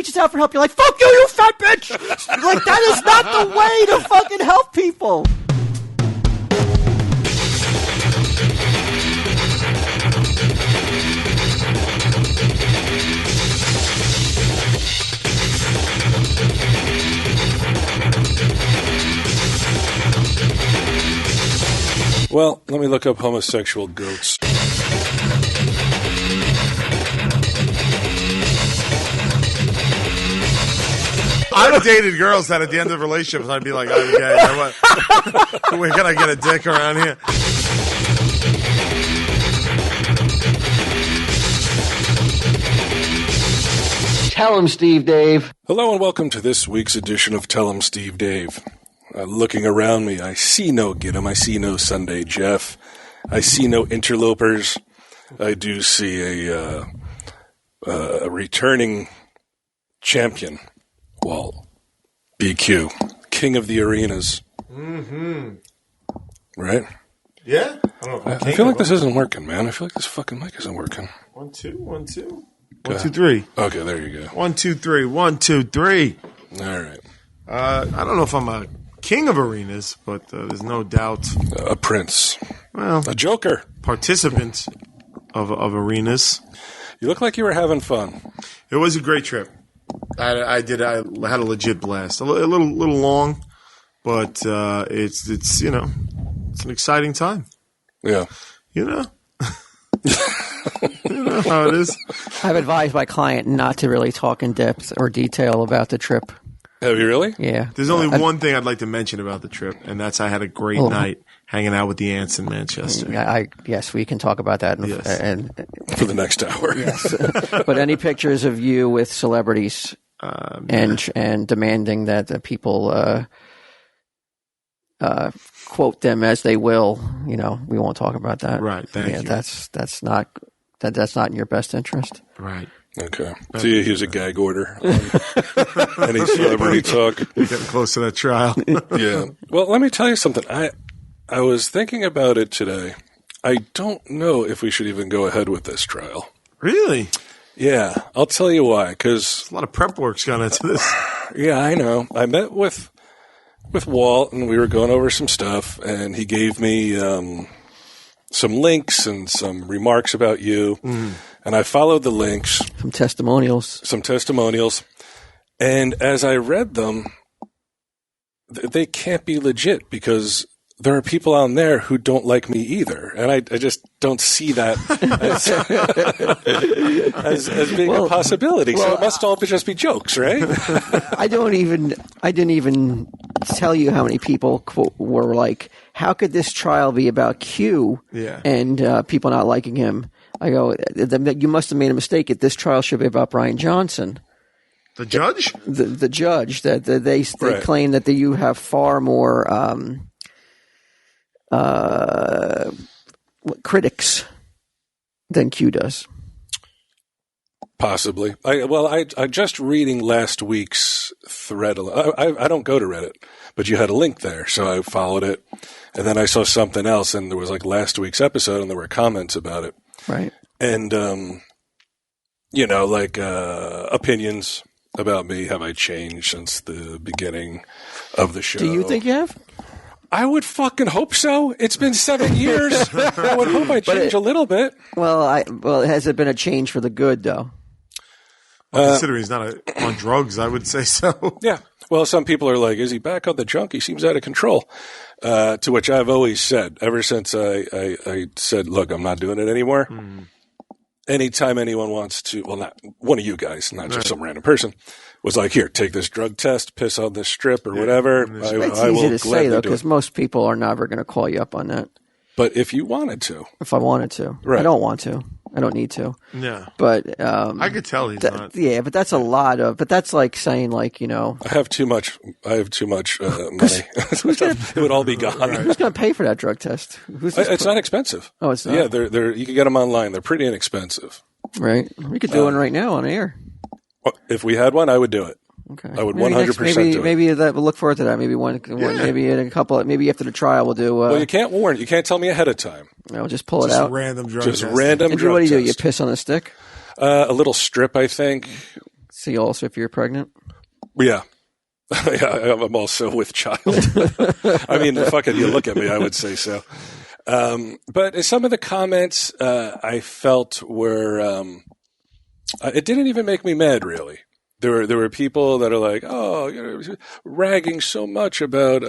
reaches out for help, you're like, fuck you, you fat bitch! Like, that is not the way to fucking help people. Well, let me look up homosexual goats. I've dated girls that at the end of relationships, I'd be like, I'm gay. You know what? Where can I get a dick around here? Tell him, Steve Dave. Hello and welcome to this week's edition of Tell 'em Steve Dave. Looking around me, I see no Gidim. I see no Sunday Jeff. I see no interlopers. I do see a returning champion, Walt BQ, king of the arenas. Mm-hmm. Right? Yeah? I feel like this isn't working, man. I feel like this fucking mic isn't working. 1, 2, 1, 2. 1, 2, 3. Okay, there you go. 1, 2, 3. 1, 2, 3. All right. I don't know if I'm a king of arenas, but there's no doubt. A prince. Well, a joker. Participant of arenas. You look like you were having fun. It was a great trip. I had a legit blast. A little long, but it's you know, it's an exciting time. Yeah. You know. You know how it is. I've advised my client not to really talk in depth or detail about the trip. Have you really? Yeah. There's only one thing I'd like to mention about the trip, and that's I had a great night hanging out with the ants in Manchester. Yes, we can talk about that and for the next hour. Yes. But any pictures of you with celebrities and demanding that people quote them as they will, you know, we won't talk about that. Right. Thank you. That's not in your best interest. Right. Okay. So you use a gag order on any celebrity talk. You're getting close to that trial. Yeah. Well, let me tell you something. I was thinking about it today. I don't know if we should even go ahead with this trial. Really? Yeah. I'll tell you why. Because a lot of prep work's gone into this. Yeah, I know. I met with Walt, and we were going over some stuff, and he gave me some links and some remarks about you. Mm. And I followed the links. Some testimonials. And as I read them, they can't be legit because there are people on there who don't like me either. And I just don't see that as being a possibility. So it must all just be jokes, right? I didn't even tell you how many people were like, how could this trial be about Q and people not liking him? I go, you must have made a mistake. This trial should be about Brian Johnson. The judge? The judge. That they claim that you have far more critics than Q does. Possibly. I just reading last week's thread. I don't go to Reddit, but you had a link there, so I followed it. And then I saw something else, and there was like last week's episode, and there were comments about it. Right. And, you know, like opinions about me. Have I changed since the beginning of the show? Do you think you have? I would fucking hope so. It's been 7 years. I would hope I change a little bit. Well, has it been a change for the good, though? Well, considering he's not on drugs, I would say so. Yeah. Well, some people are like, is he back on the junk? He seems out of control. To which I've always said, ever since I said, look, I'm not doing it anymore. Mm. Anytime anyone wants to, well, not one of you guys, not just some random person, was like, here, take this drug test, piss on this strip or whatever. It's easy to say, though, because most people are never going to call you up on that. But if you wanted to. If I wanted to. Right. I don't want to. I don't need to. Yeah. But I could tell he's not. Yeah, but that's a lot of. But that's like saying, like, you know. I have too much money. It would all be gone. Right. Who's going to pay for that drug test? It's not expensive. Oh, it's not. Yeah, they're you can get them online. They're pretty inexpensive. Right. We could do one right now on air. If we had one, I would do it. Okay. I would 100% do it. Maybe we'll look forward to that. Maybe maybe in a couple. Maybe after the trial, we'll do. Well, you can't warn. You can't tell me ahead of time. No, just pull it out. Random drug just test. random and drug what do you test. do? You piss on a stick? A little strip, I think. See also if you're pregnant? Yeah. Yeah, I'm also with child. I mean, fucking, you look at me, I would say so. But some of the comments I felt were, it didn't even make me mad, really. There were people that are like, oh, you're ragging so much about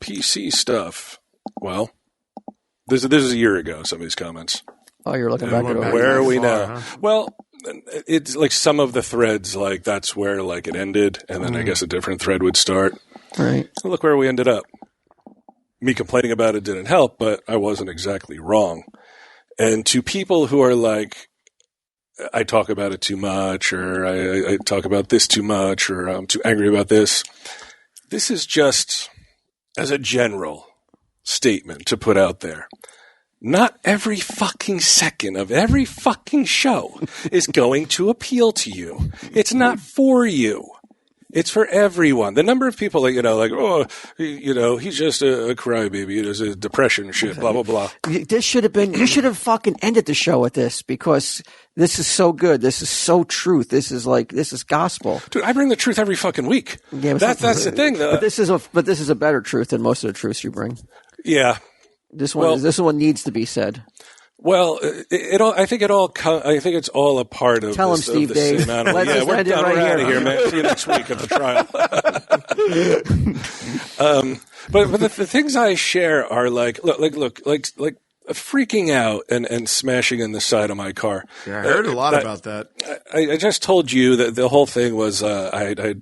PC stuff. Well, this is a year ago, some of these comments. Oh, you're looking back at it. Where are we now? Huh? Well, it's like some of the threads, like that's where like it ended, and then I guess a different thread would start. Right. So look where we ended up. Me complaining about it didn't help, but I wasn't exactly wrong. And to people who are like, I talk about it too much, or I talk about this too much, or I'm too angry about this. This is just as a general statement to put out there. Not every fucking second of every fucking show is going to appeal to you. It's not for you. It's for everyone. The number of people that, like, oh, he's just a crybaby. There's a depression shit, blah, blah, blah. This should have been, you should have fucking ended the show with this because this is so good. This is so truth. This is gospel. Dude, I bring the truth every fucking week. Yeah, that's the thing, though. But this is a better truth than most of the truths you bring. Yeah. This one needs to be said. Well, I think it's all a part of. Tell him, Steve Dave. Yeah, we're done. We're out of here, man. See you next week at the trial. But the things I share are like freaking out and smashing in the side of my car. Yeah, I heard a lot about that. I just told you that the whole thing was I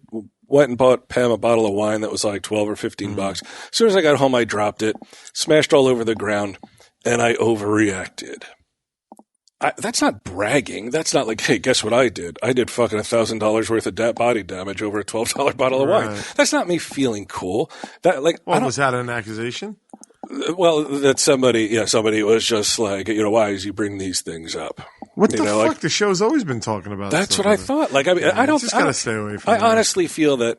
went and bought Pam a bottle of wine that was like $12 or $15. As soon as I got home, I dropped it, smashed all over the ground, and I overreacted. That's not bragging. That's not like, hey, guess what I did? I did fucking $1,000 worth of body damage over a $12 bottle of wine. That's not me feeling cool. Was that an accusation? Well, that somebody was just like, why is he bringing these things up? What the fuck? Like, the show's always been talking about. That's what I thought. Like, I mean, I don't. Just gotta stay away from. I honestly feel that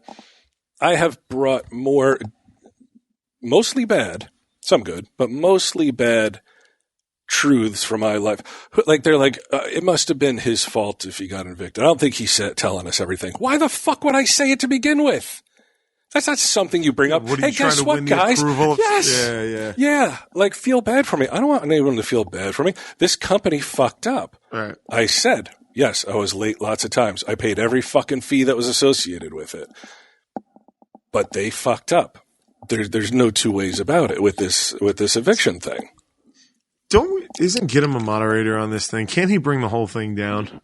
I have brought more, mostly bad, some good, but mostly bad truths from my life. Like they're like, it must have been his fault if he got evicted. I don't think he said telling us everything. Why the fuck would I say it to begin with? That's not something you bring up. Hey, guess what, guys? Yes. Yeah. Like, feel bad for me. I don't want anyone to feel bad for me. This company fucked up. Right. I said, yes, I was late lots of times. I paid every fucking fee that was associated with it. But they fucked up. There's no two ways about it with this eviction thing. Isn't Gidim a moderator on this thing? Can't he bring the whole thing down?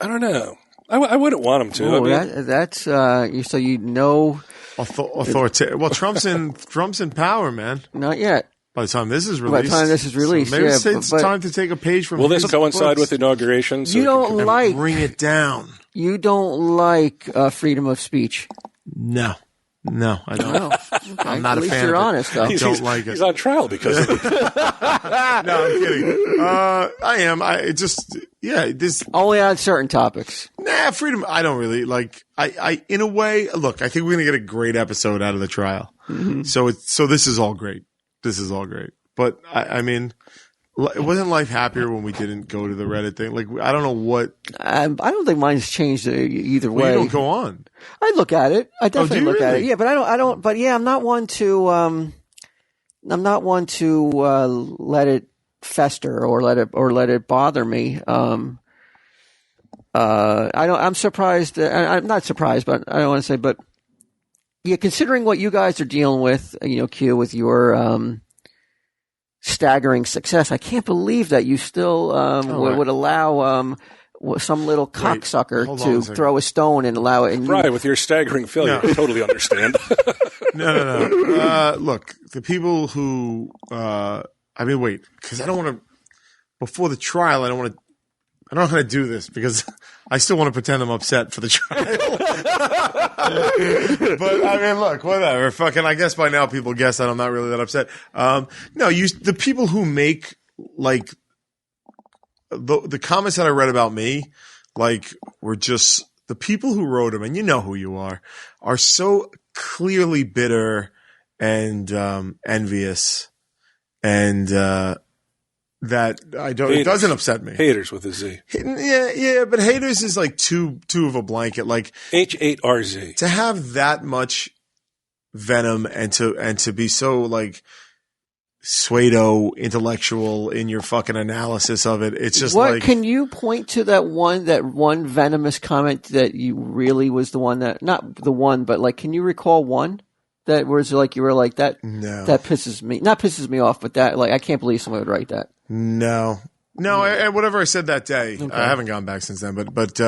I don't know. I wouldn't want him to. Oh, that's so you know. Authoritative. Well, Trump's in power, man. Not yet. By the time this is released. So maybe it's time to take a page from. Will this coincide with inaugurations? So bring it down. You don't like freedom of speech. No, I don't. No. Okay. I'm not At a least fan. You're of it. honest, though. I don't like it. He's on trial because of it. No, I'm kidding. I am. This only on certain topics. Nah, freedom. I don't really like. I in a way. Look, I think we're gonna get a great episode out of the trial. Mm-hmm. So this is all great. But I mean, wasn't life happier when we didn't go to the Reddit thing? Like, I don't know what. I don't think mine's changed either way. You don't go on. I look at it. I definitely look at it. Yeah, but I don't. But yeah, I'm not one to. I'm not one to let it fester or let it bother me. I'm surprised. I'm not surprised, but I don't want to say. But yeah, considering what you guys are dealing with, Q, with your staggering success, I can't believe that you still would allow some little cocksucker to throw a stone and allow it. And right, with your staggering failure, I totally understand. No. Look, the people who, because I don't want to, before the trial, I don't know how to do this because I still want to pretend I'm upset for the trial. But I mean, look, whatever. Fucking, I guess by now people guess that I'm not really that upset. The people who make like the comments that I read about me, like, were just the people who wrote them, and you know who you are so clearly bitter and envious, and that I don't. Haters. It doesn't upset me. Haters with a Z. Yeah, but haters is like too of a blanket. Like H8RZ. To have that much venom and to be so like pseudo intellectual in your fucking analysis of it. It's just like, can you point to that one venomous comment that you really was the one that, not the one, but like, can you recall one that was like, you were like that? No. That not pisses me off, but that, like, I can't believe someone would write that. No, whatever I said that day, okay. I haven't gone back since then, but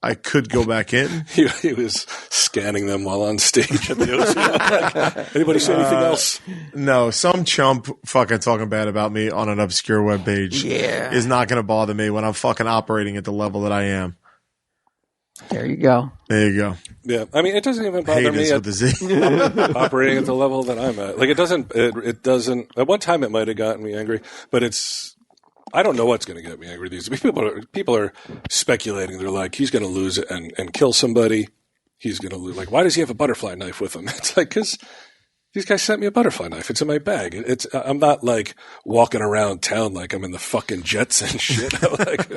I could go back in. He was scanning them while on stage at the OC. Anybody say anything else? No, some chump fucking talking bad about me on an obscure webpage is not going to bother me when I'm fucking operating at the level that I am. There you go. There you go. Yeah, I mean, it doesn't even bother me with the Z. operating at the level that I'm at. Like, it doesn't. At one time, it might have gotten me angry, but I don't know what's going to get me angry these days. People are speculating. They're like, he's going to lose it and kill somebody. He's going to lose. Like, why does he have a butterfly knife with him? It's like, because these guys sent me a butterfly knife. It's in my bag. I'm not like walking around town like I'm in the fucking Jets and shit. Like,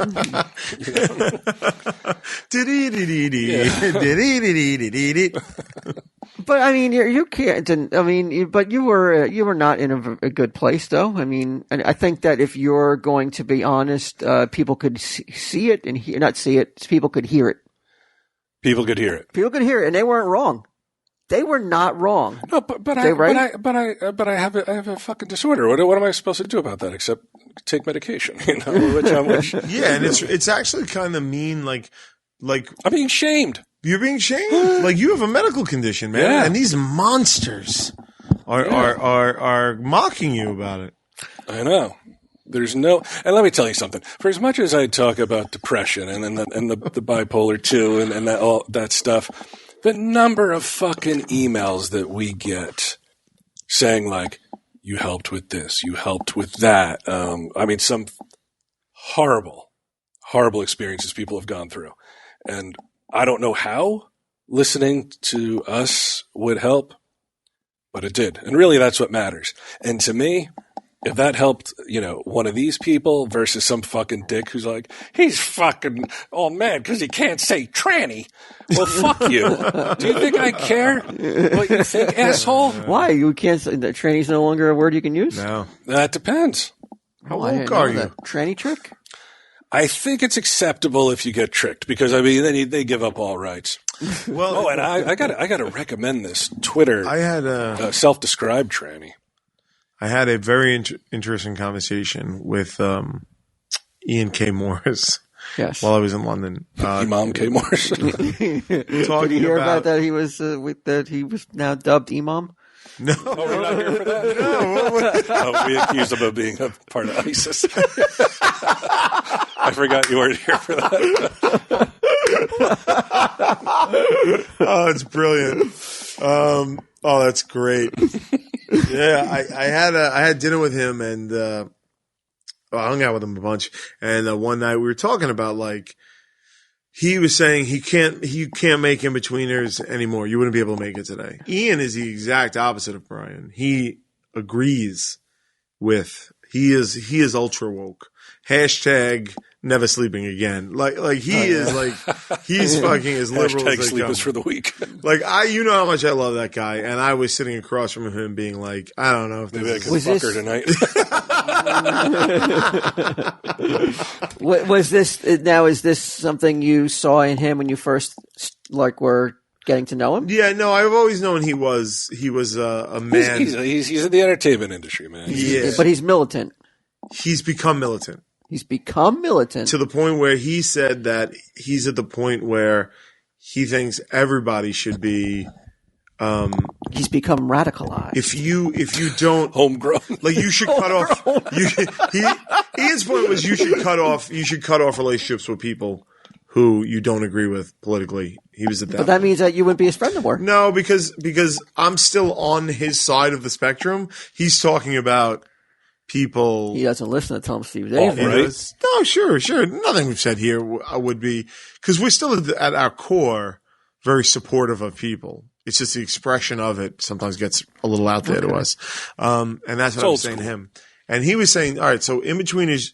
But I mean, you can't. I mean, but you were not in a good place, though. I mean, and I think that if you're going to be honest, people could see it and not see it. People could hear it. People could hear it. People could hear it, and they weren't wrong. They were not wrong. No, but I have a fucking disorder. What am I supposed to do about that except take medication? You know, which yeah, and it's actually kind of mean. Like I'm being shamed. You're being shamed. Like, you have a medical condition, man, yeah. And these monsters are mocking you about it. I know. And let me tell you something. For as much as I talk about depression and the bipolar 2 and that all that stuff, the number of fucking emails that we get saying like, you helped with this, you helped with that. I mean, some horrible, horrible experiences people have gone through. And I don't know how listening to us would help, but it did. And really, that's what matters. And to me, if that helped, one of these people versus some fucking dick who's like, he's fucking all mad because he can't say tranny. Well, fuck you. Do you think I care what you think, asshole? Why? You can't say that tranny's no longer a word you can use? No. That depends. How woke are you? Tranny trick? I think it's acceptable if you get tricked because, I mean, then they give up all rights. Well, and I gotta recommend this Twitter. I had a self-described tranny. I had a very interesting conversation with Ian K. Morris. Yes. While I was in London, Imam K. Morris. Did you hear about that? He was now dubbed Imam. No, we're not here for that. No, we accused him of being a part of ISIS. I forgot you weren't here for that. Oh, it's brilliant. Oh, that's great. Yeah, I had dinner with him and I hung out with him a bunch. And one night we were talking about like he was saying you can't make in-betweeners anymore. You wouldn't be able to make it today. Ian is the exact opposite of Brian. He agrees with he is ultra woke. Hashtag never sleeping again. Like he is like he's fucking as liberal Hashtag as they sleep come. is for the weak. Like you know how much I love that guy, and I was sitting across from him being like, I don't know if maybe I this could fuck her tonight. Was this now? Is this something you saw in him when you first were getting to know him? Yeah, no, I've always known he was a man. He's in the entertainment industry, man. Yeah, but he's militant. He's become militant. He's become militant to the point where he said that he's at the point where he thinks everybody should be. He's become radicalized. If you don't homegrown, like you should cut off. His point was you should cut off relationships with people who you don't agree with politically. He was at that. But that means that you wouldn't be his friend anymore. No, because I'm still on his side of the spectrum. He's talking about people. He doesn't listen to Tom Steve Davis. Right? No, sure. Nothing we've said here would be because we're still at our core very supportive of people. It's just the expression of it sometimes gets a little out there to us, and that's what I was saying to him. And he was saying, all right, so In Between is,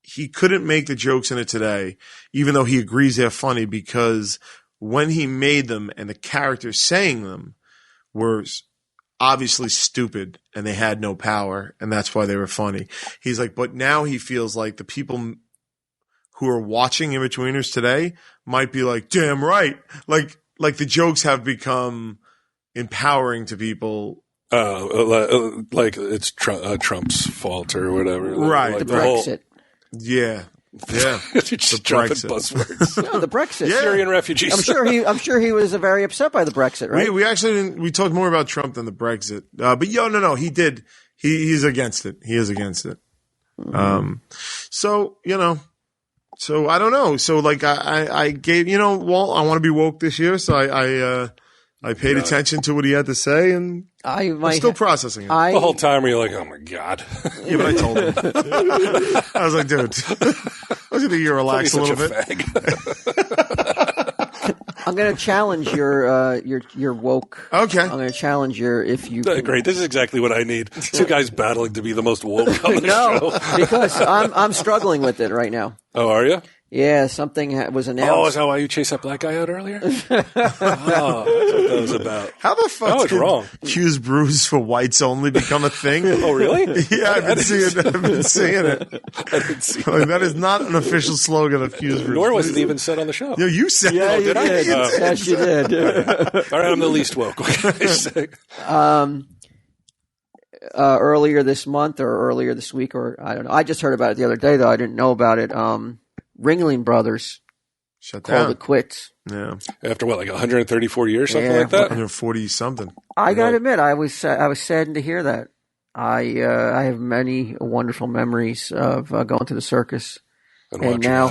he couldn't make the jokes in it today, even though he agrees they're funny, because when he made them and the characters saying them were obviously stupid and they had no power, and that's why they were funny. He's like, but now he feels like the people who are watching In-Betweeners today might be like, damn right. Like the jokes have become empowering to people. Like it's Trump's fault or whatever. Right. The Brexit. Yeah. Just dropping buzzwords. No, the Brexit. Yeah. Syrian refugees. I'm sure he was very upset by the Brexit, right? We actually didn't, we talked more about Trump than the Brexit. But no, he did. He's against it. He is against it. So, so I don't know. So like I gave, Walt, I want to be woke this year. So I paid attention to what he had to say, and I'm still processing it. The whole time you're like, oh my God. Yeah, but I told him. I was like, dude, I was going to relax a little bit. I'm going to challenge your woke. Okay. I'm going to challenge if you. Great. This is exactly what I need. Two guys battling to be the most woke on the show. Because I'm struggling with it right now. Oh, are you? Yeah, something was announced. Oh, is that why you chased that black guy out earlier? That's what that was about. How the fuck did wrong. Q's Brews for whites only become a thing? Oh, really? Yeah, I've been seeing it. I didn't see Like, that is not an official slogan of Q's Brews. Nor was it even said on the show. No, you said Yeah, it. you did. Yes, you did. All right, I'm the least woke. Earlier this month or earlier this week, or I don't know. I just heard about it the other day, though. I didn't know about it. Ringling Brothers Shut called down. it quits. Yeah. After what, like 134 years, something like that? 140 something. I got to admit, I was saddened to hear that. I have many wonderful memories of going to the circus, and now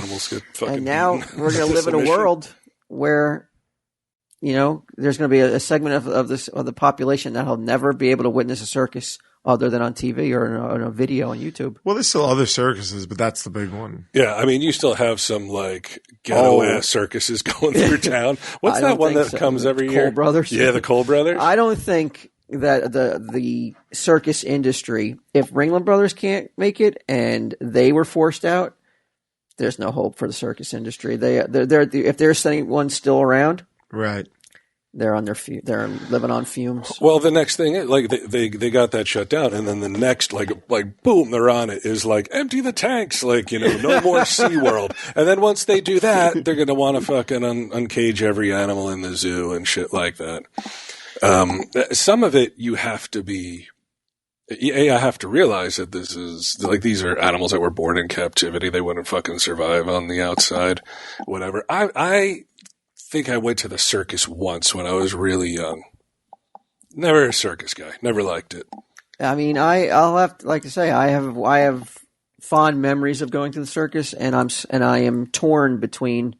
we're going to live in a world where there's going to be a segment of the population that'll never be able to witness a circus other than on TV or in a video on YouTube. Well, there's still other circuses, but that's the big one. Yeah, I mean, you still have some like ghetto-ass circuses going through town. What's that one that comes every year? Cole Brothers? Yeah, the Cole Brothers. I don't think that the circus industry, if Ringling Brothers can't make it and they were forced out, there's no hope for the circus industry. They're if there's anyone still around, right? They're they're living on fumes. Well, the next thing, like they got that shut down, and then the next, like boom, they're on it. Is like empty the tanks, no more SeaWorld. And then once they do that, they're gonna want to fucking uncage every animal in the zoo and shit like that. Some of it you have to be. I have to realize that this is like these are animals that were born in captivity. They wouldn't fucking survive on the outside, whatever. I think I went to the circus once when I was really young. Never a circus guy. Never liked it. I mean, I'll have to, like to say, I have fond memories of going to the circus, and I am torn between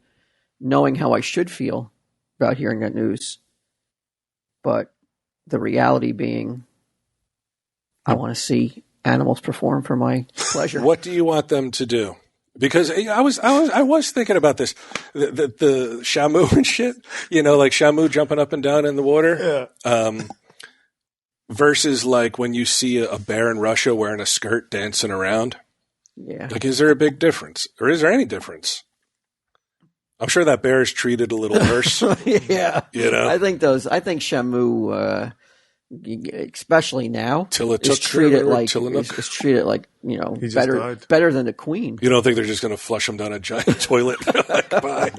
knowing how I should feel about hearing that news, but the reality being, I want to see animals perform for my pleasure. What do you want them to do? Because I was thinking about this, the Shamu and shit, like Shamu jumping up and down in the water. Yeah. Versus like when you see a bear in Russia wearing a skirt dancing around. Yeah. Like, is there a big difference, or is there any difference? I'm sure that bear is treated a little worse. Yeah. I think Shamu, especially now, is treated like better than the queen. You don't think they're just going to flush him down a giant toilet? Bye.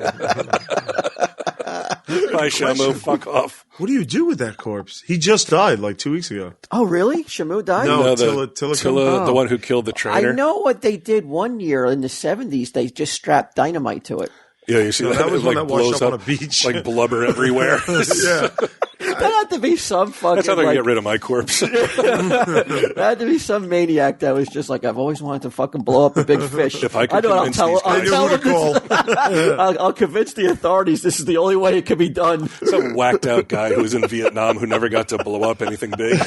Bye, Shamu. Fuck off. What do you do with that corpse? He just died like 2 weeks ago. Oh, really? Shamu died? No, Tilla, the one who killed the trainer. I know what they did one year in the 70s. They just strapped dynamite to it. Yeah, you see that was when like that washed blows up on a beach. Like blubber everywhere. Yeah. That had to be some fucking. That's how they're gonna get rid of my corpse. That had to be some maniac that was just like, I've always wanted to fucking blow up a big fish. If I could convince I'll convince the authorities this is the only way it can be done. Some whacked out guy who was in Vietnam who never got to blow up anything big.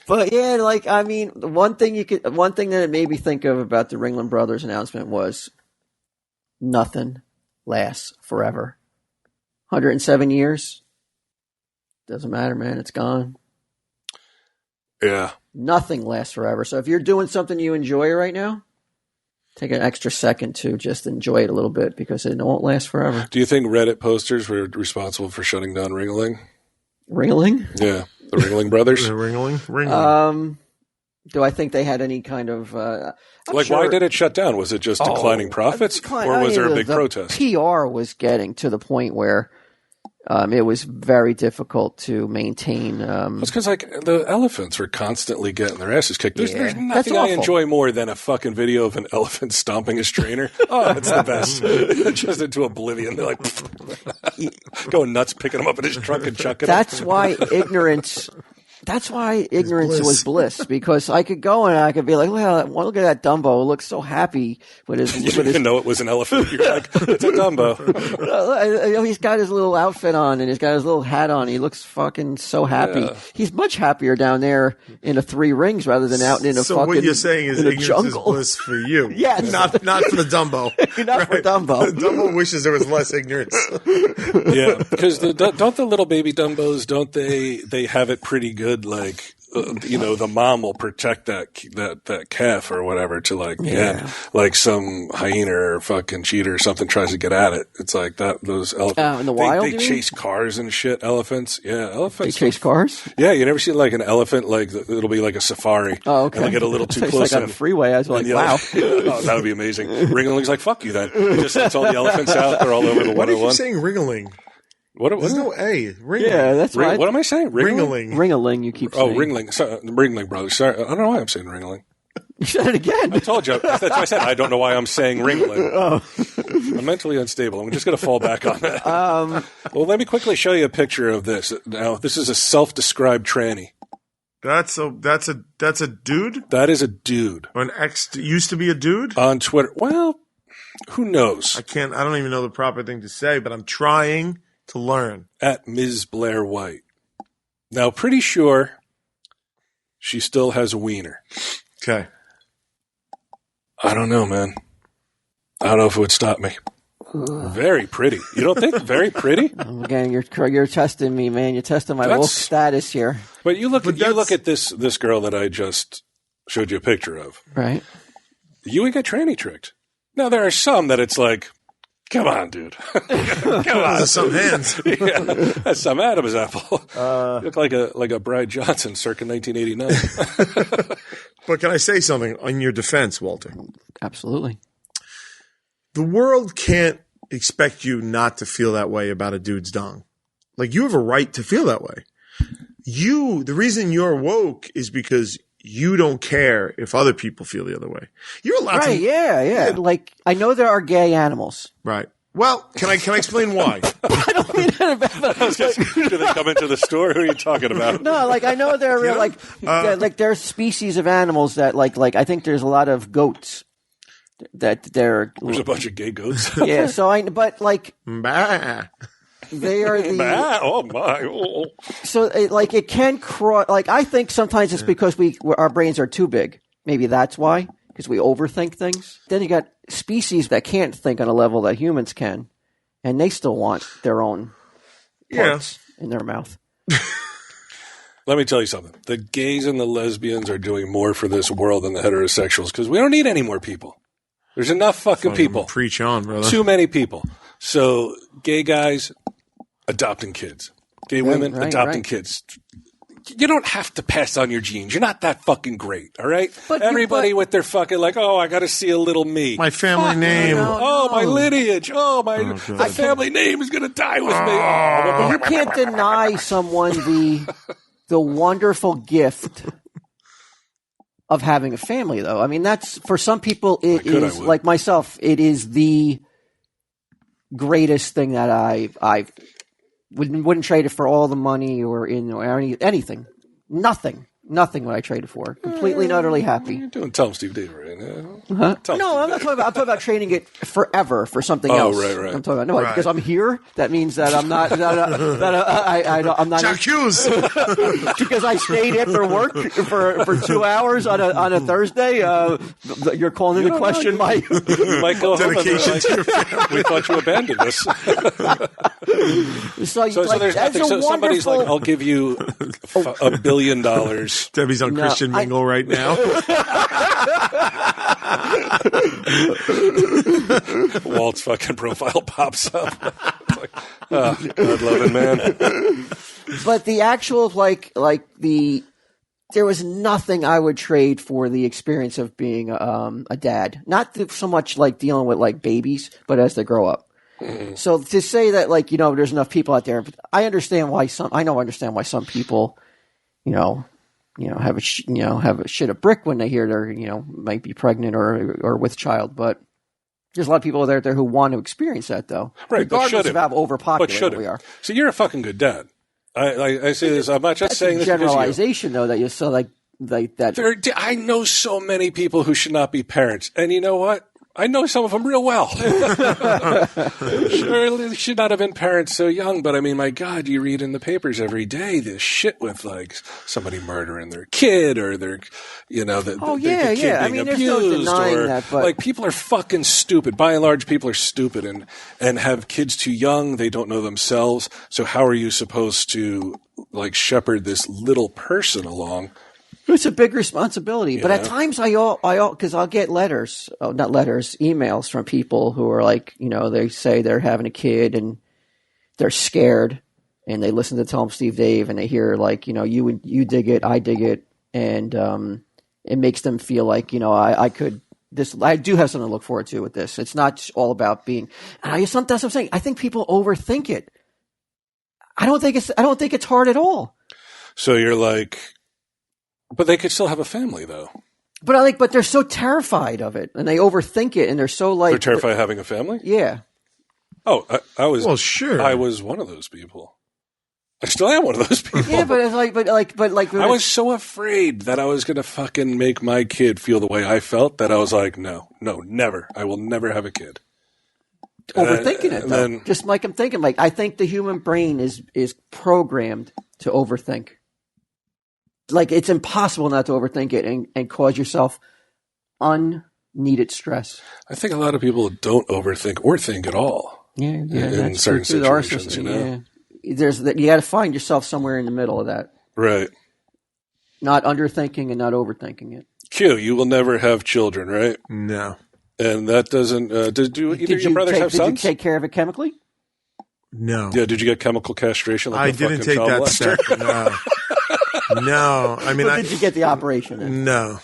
But yeah, like, I mean, one thing that it made me think of about the Ringling Brothers announcement was nothing lasts forever. 107 years. Doesn't matter, man. It's gone. Yeah. Nothing lasts forever. So if you're doing something you enjoy right now, take an extra second to just enjoy it a little bit because it won't last forever. Do you think Reddit posters were responsible for shutting down Ringling? Ringling? Yeah. The Ringling brothers? Ringling. Do I think they had any kind of... why did it shut down? Was it just declining profits? Or was there a big protest? PR was getting to the point where it was very difficult to maintain... It's because the elephants were constantly getting their asses kicked. There's nothing I awful. enjoy more than a fucking video of an elephant stomping a strainer. Oh, it's the best. Just into oblivion. They're like... going nuts, picking him up in his trunk and chucking him. That's why ignorance was bliss, because I could go and I could be like, well, look at that Dumbo. It looks so happy with his. You didn't even know it was an elephant. You're like, it's a Dumbo. He's got his little outfit on and he's got his little hat on. He looks fucking so happy. Yeah. He's much happier down there in a 3 rings rather than out in a so fucking. So what you're saying is ignorance jungle. is bliss for you. Yes. Not for the Dumbo. Not for Dumbo. Dumbo wishes there was less ignorance. Yeah, because don't the little baby Dumbos, don't they have it pretty good? Like, the mom will protect that calf or whatever to like some hyena or fucking cheetah or something tries to get at it. It's like that. Those elephants in the wild, they chase cars and shit. Elephants, yeah, elephants. They chase cars. Yeah, you never see like an elephant like it'll be like a safari. Oh, okay. And they get a little too close. Like on a freeway. I was like, wow, that would be amazing. Ringling's like, fuck you then. Just sets all the elephants out. They're all over the 101. What are you saying, Ringling? There's no A. Ringling. Yeah, that's right. What am I saying? Ringling. Ringling, you keep saying. Oh, Ringling. Sorry, Ringling brothers. Sorry, I don't know why I'm saying Ringling. You said it again. I told you. That's why I said I don't know why I'm saying Ringling. Oh. I'm mentally unstable. I'm just going to fall back on that. Well, let me quickly show you a picture of this. Now, this is a self-described tranny. That's a dude? That is a dude. Or an ex used to be a dude? On Twitter. Well, who knows? I don't even know the proper thing to say, but I'm trying to learn. At Ms. Blair White. Now, pretty sure she still has a wiener. Okay. I don't know, man. I don't know if it would stop me. Very pretty. You don't think? Very pretty? Again, you're testing me, man. You're testing my wolf status here. But you look at this girl that I just showed you a picture of. Right. You would get tranny tricked. Now, there are some that it's like, come on, dude. Come on. There's some hands. Yeah, that's some Adam's apple. You look like a Bride Johnson circa 1989. But can I say something in your defense, Walter? Absolutely. The world can't expect you not to feel that way about a dude's dong. Like, you have a right to feel that way. The reason you're woke is because you don't care if other people feel the other way. You're allowed to. Right, yeah. Like, I know there are gay animals. Right. Well, can I explain why? I don't mean that. Do they come into the store? Who are you talking about? No, like, I know there are there's species of animals that like I think there's a lot of goats that there's a bunch of gay goats. Yeah, so Bah. They are the. Oh my! Oh. So it can cross. Like, I think sometimes it's because our brains are too big. Maybe that's why, because we overthink things. Then you got species that can't think on a level that humans can, and they still want their own parts in their mouth. Let me tell you something. The gays and the lesbians are doing more for this world than the heterosexuals because we don't need any more people. There's enough fucking people. Preach on, brother. Too many people. So gay guys adopting kids. Gay women adopting kids. You don't have to pass on your genes. You're not that fucking great, all right? Everybody with their fucking I got to see a little me. My family name. No. My lineage. My family name is going to die with me. You can't deny someone the wonderful gift of having a family, though. I mean, that's for some people. It is like myself. It is the greatest thing that I wouldn't trade it for all the money or anything. Nothing would I trade it for. Completely and utterly happy. You're doing Tom Steve David right now. Huh? No, I'm not talking about. I'm talking about training it forever for something else. Right. I'm talking about because I'm here. That means that I'm not. I'm not. Accused. Because I stayed after work for 2 hours on a Thursday. You're calling into question my you might go dedication to your family. We thought you abandoned us. So somebody's like, I'll give you $1 billion. Debbie's on Christian Mingle right now. Walt's fucking profile pops up. Like, God-loving man. But the actual there was nothing I would trade for the experience of being a dad. Not so much like dealing with like babies, but as they grow up. Mm-hmm. So to say that there's enough people out there, I understand why some people, have a shit a brick when they hear they're might be pregnant or with child, but there's a lot of people out there who want to experience that though, right? Regardless of how overpopulated we are. So you're a fucking good dad. I say this. I'm not just saying this generalization though that you're so like that. I know so many people who should not be parents, and you know what? I know some of them real well. Surely should not have been parents so young, but I mean, my God, you read in the papers every day this shit with like somebody murdering their kid or their, the kid being I mean, abused, there's no denying or that, but like people are fucking stupid. By and large, people are stupid and have kids too young. They don't know themselves. So how are you supposed to like shepherd this little person along? It's a big responsibility, but at times because I'll get emails from people who are like, they say they're having a kid and they're scared and they listen to Tell 'em Steve Dave and they hear like, you dig it, I dig it. And, it makes them feel like, I do have something to look forward to with this. It's not all about being, that's what I'm saying. I think people overthink it. I don't think it's hard at all. So you're like, but they could still have a family, though. But they're so terrified of it, and they overthink it, and they're so like they're terrified of having a family. Yeah. Oh, I was. Well, sure. I was one of those people. I still am one of those people. Yeah, but it's like, I was so afraid that I was going to fucking make my kid feel the way I felt that I was like, no, never. I will never have a kid. Overthinking it, though. Just like I'm thinking, like I think the human brain is programmed to overthink. Like it's impossible not to overthink it and cause yourself unneeded stress. I think a lot of people don't overthink or think at all. Yeah, in certain situations, Yeah. You got to find yourself somewhere in the middle of that. Right. Not underthinking and not overthinking it. Q, you will never have children, right? No. And that doesn't. Did either of your brothers have sons? Did you take care of it chemically? No. Yeah. Did you get chemical castration? Like I didn't take that step. No. No, I mean, did you get the operation in? No.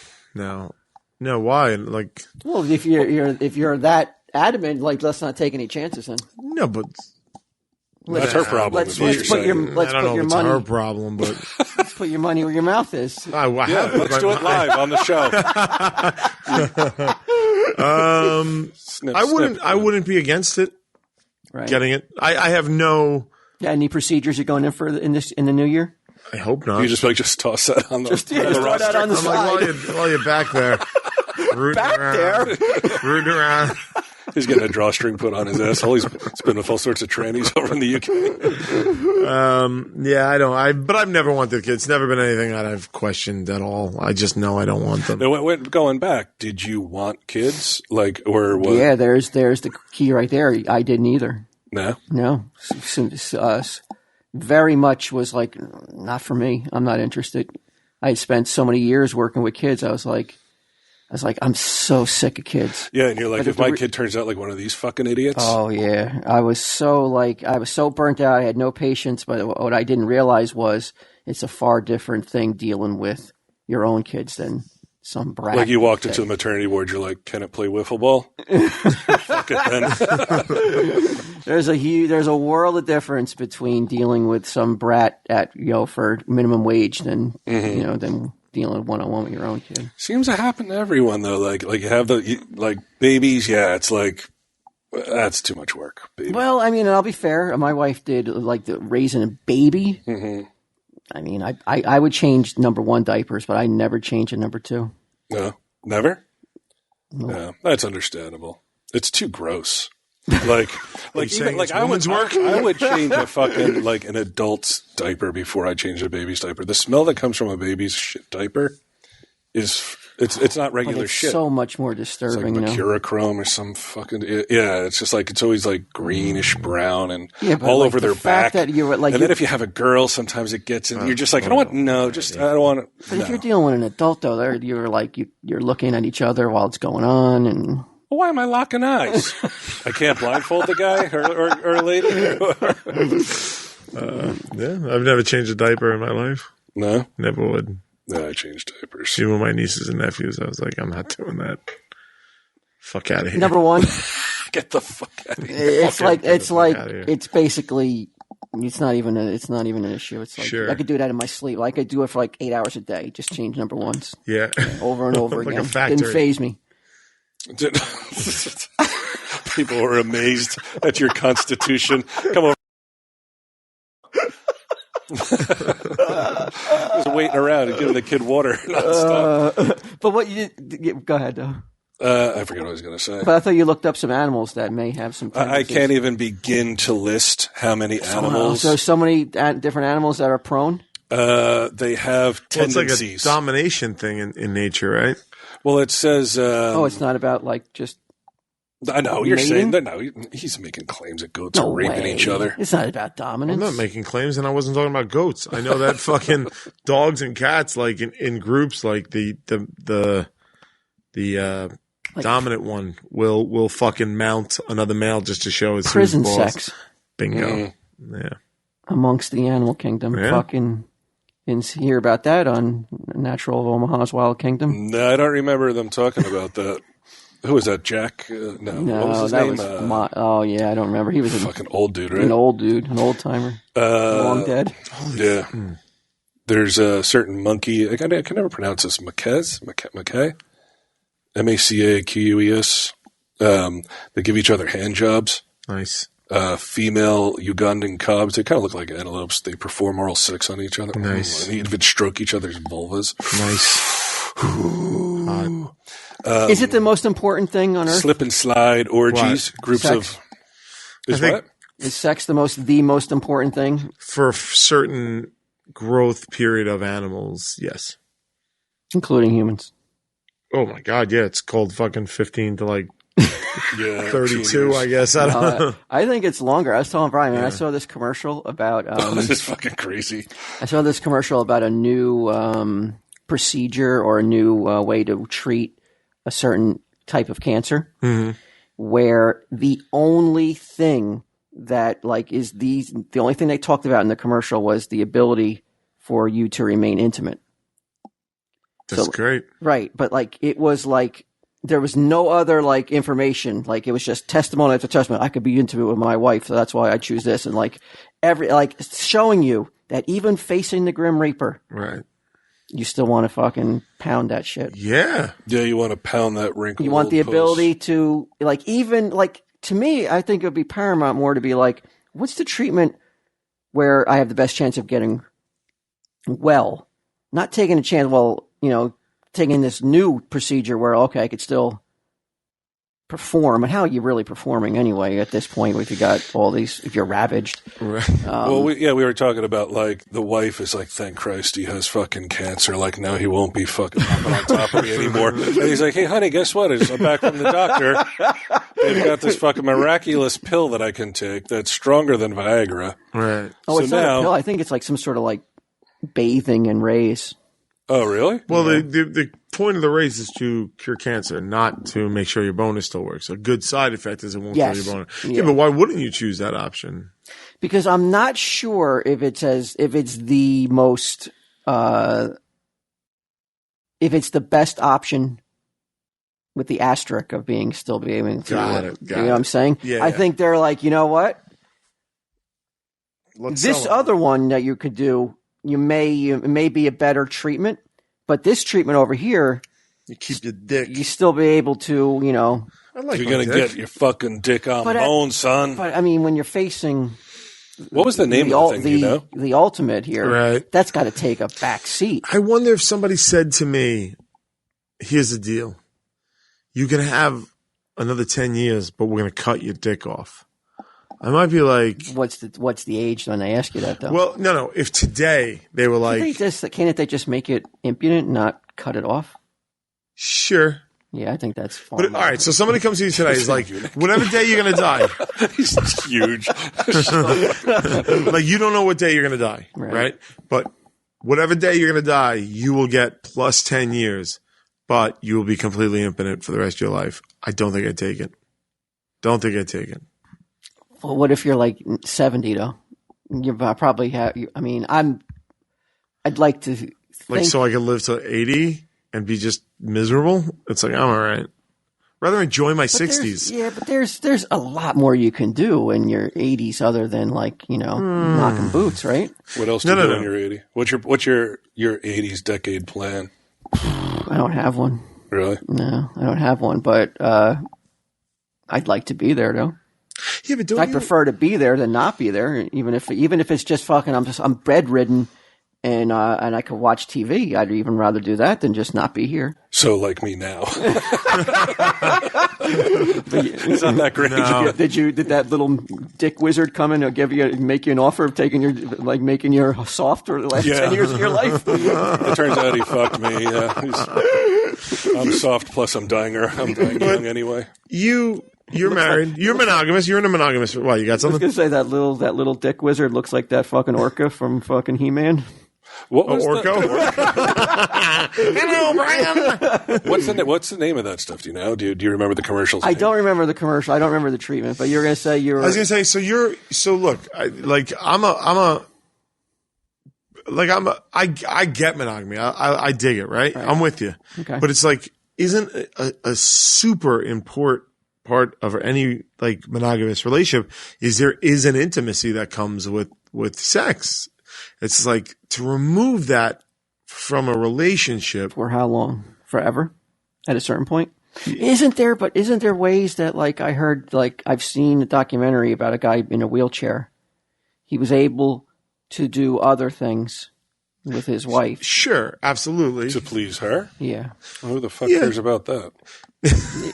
Why? Like, well, if you're that adamant, like, let's not take any chances. Then no, but that's her problem. Let's put your money. Her problem, but let's put your money where your mouth is. Let's do it live on the show. I wouldn't be against it. Right. Getting it. I have no. Yeah. Any procedures you're going in for in the new year? I hope not. You just toss that on the roster. That on the side. Like, while you're back there, rooting around. He's getting a drawstring put on his asshole. He's been with all sorts of trannies over in the UK. Yeah, I don't. But I've never wanted kids. It's never been anything that I've questioned at all. I just know I don't want them. Going back, did you want kids? Like, or what? Yeah, there's the key right there. I didn't either. No. Very much was like, not for me. I'm not interested. I had spent so many years working with kids. I was like, I'm so sick of kids. Yeah, and you're like, if my kid turns out like one of these fucking idiots. Oh yeah, I was so burnt out. I had no patience. But what I didn't realize was it's a far different thing dealing with your own kids than some brat. Like you walked into the maternity ward, you're like, can it play wiffle ball? Fuck it then. There's a world of difference between dealing with some brat at for minimum wage than than dealing one-on-one with your own kid. Seems to happen to everyone though. Like you have babies. Yeah, it's like that's too much work. Baby. Well, I mean, and I'll be fair. My wife did like the raising a baby. Mm-hmm. I mean, I would change number one diapers, but I never change a number two. No, never. Yeah, that's understandable. It's too gross. Like even like I would change a fucking like an adult's diaper before I change a baby's diaper. The smell that comes from a baby's shit diaper is it's not regular shit. So much more disturbing. It's like mercurochrome or some fucking It's just like it's always like greenish brown and all over their back. That you were, like, and then if you have a girl, sometimes it gets in. You're just like I don't want I don't want. But if you're dealing with an adult though, you're like you're looking at each other while it's going on and. Why am I locking eyes? I can't blindfold the guy or lady. I've never changed a diaper in my life. No, never would. No, I changed diapers. Even with my nieces and nephews, I was like, I'm not doing that. Fuck out of here. Number one, get the fuck out of here. It's basically. It's not even an issue. It's like I could do that in my sleep. I could do it for like 8 hours a day. Just change number ones. Yeah, over and over like again. Didn't faze me. People were amazed at your constitution. Come over. Just waiting around and giving the kid water nonstop. But what you did, go ahead though. I forget what I was going to say. But I thought you looked up some animals that may have some tendencies. I can't even begin to list how many animals. So many different animals that are prone? They have tendencies. It's like a domination thing in nature, right? Well, it says... it's not about like just... I know, you're saying that. No, he's making claims that goats are raping each other. It's not about dominance. I'm not making claims, and I wasn't talking about goats. I know that fucking dogs and cats, like in groups, like the dominant one will fucking mount another male just to show his prison sex. Bingo. Yeah. Amongst the animal kingdom. Yeah. Fucking... Didn't hear about that on Natural of Omaha's Wild Kingdom. No, I don't remember them talking about that. Who was that? Jack? No, what was his name? I don't remember. He was a fucking old dude, right? An old dude, an old timer, long dead. Yeah. There's a certain monkey. I can never pronounce this. Macaque, Macaqueus. They give each other hand jobs. Nice. Female Ugandan cobs. They kind of look like antelopes. They perform oral sex on each other. Nice. And even stroke each other's vulvas. Nice. Is it the most important thing on earth? Slip and slide orgies, groups sex? Of. Is sex the most important thing for a certain growth period of animals? Yes, including humans. Oh my god, yeah, it's called fucking 15 to like. 32, I guess. I don't know. I think it's longer. I was telling Brian, man, I saw this commercial about. This is fucking crazy. I saw this commercial about a new procedure or a new way to treat a certain type of cancer, where the only thing that the only thing they talked about in the commercial was the ability for you to remain intimate. That's great, right? But it was like. There was no other information. It was just testimony after testimony. I could be intimate with my wife, so that's why I choose this. And showing you that even facing the Grim Reaper, right? You still want to fucking pound that shit. Yeah, you want to pound that wrinkle. You want the ability to to me, I think it would be paramount more to be what's the treatment where I have the best chance of getting well, not taking a chance. Well, taking this new procedure where, I could still perform. And how are you really performing anyway at this point if you got all these, if you're ravaged? Right. We were talking about the wife is thank Christ he has fucking cancer. No, he won't be fucking hopping on top of me anymore. And he's like, hey, honey, guess what? I'm back from the doctor. They've got this fucking miraculous pill that I can take that's stronger than Viagra. Right. Oh, so it's not a pill. I think it's some sort of bathing and raise. Oh, really? Well, the point of the raise is to cure cancer, not to make sure your bonus still works. A good side effect is it won't kill your bonus. Yeah, but why wouldn't you choose that option? Because I'm not sure if it's the most, if it's the best option with the asterisk of still being able to. Got it. You know what I'm saying? Yeah. I think they're you know what? This other one that you could do. It may be a better treatment, but this treatment over here, you keep your dick. You still be able to, you're going to get your fucking dick on bone, son. But I mean, when you're facing, what was the name of the thing? The ultimate here, right? That's got to take a back seat. I wonder if somebody said to me, "Here's the deal: you can have another 10 years, but we're going to cut your dick off. I might be like, what's the age when they ask you that though? Well, no. If today they were like, can't they just make it impudent and not cut it off? Sure. Yeah, I think that's fine. But all right, so somebody comes to you today, is like, whatever day you're going to die. He's huge. Like, you don't know what day you're going to die, right? But whatever day you're going to die, you will get plus 10 years, but you will be completely impotent for the rest of your life. I don't think I'd take it. Don't think I'd take it. Well, what if you're like 70 though? You probably have. I mean, I'd like to. Like, so I can live to 80 and be just miserable. It's like, I'm all right. Rather enjoy my 60s. Yeah, but there's a lot more you can do in your 80s other than like knocking boots, right? What else do you do in your 80? What's your 80s decade plan? I don't have one. Really? No, I don't have one. But I'd like to be there though. Yeah, but I prefer to be there than not be there. Even if it's just fucking, I'm bedridden and I could watch TV. I'd even rather do that than just not be here. So like me now. It's not that great. No. Did that little dick wizard come in and make you an offer of making your soft for the last 10 years of your life? It turns out he fucked me. I'm soft, plus I'm dying young anyway. You're married. You're monogamous. You're in a monogamous. Why, you got something? I was going to say that little dick wizard looks like that fucking orca from fucking He-Man. What was Orko? Hello, Brian. What's the name of that stuff? Do you know? Do you remember the commercials? I don't remember the commercial. I don't remember the treatment. But you're going to say I was going to say. So look. I get monogamy. I dig it. Right? I'm with you. Okay. But it's like, isn't a super important part of any like monogamous relationship is there is an intimacy that comes with sex. It's like to remove that from a relationship. For how long? Forever? At a certain point? Isn't there ways that like I heard, like I've seen a documentary about a guy in a wheelchair. He was able to do other things with his wife. Sure, absolutely. To please her? Yeah. Who the fuck cares about that?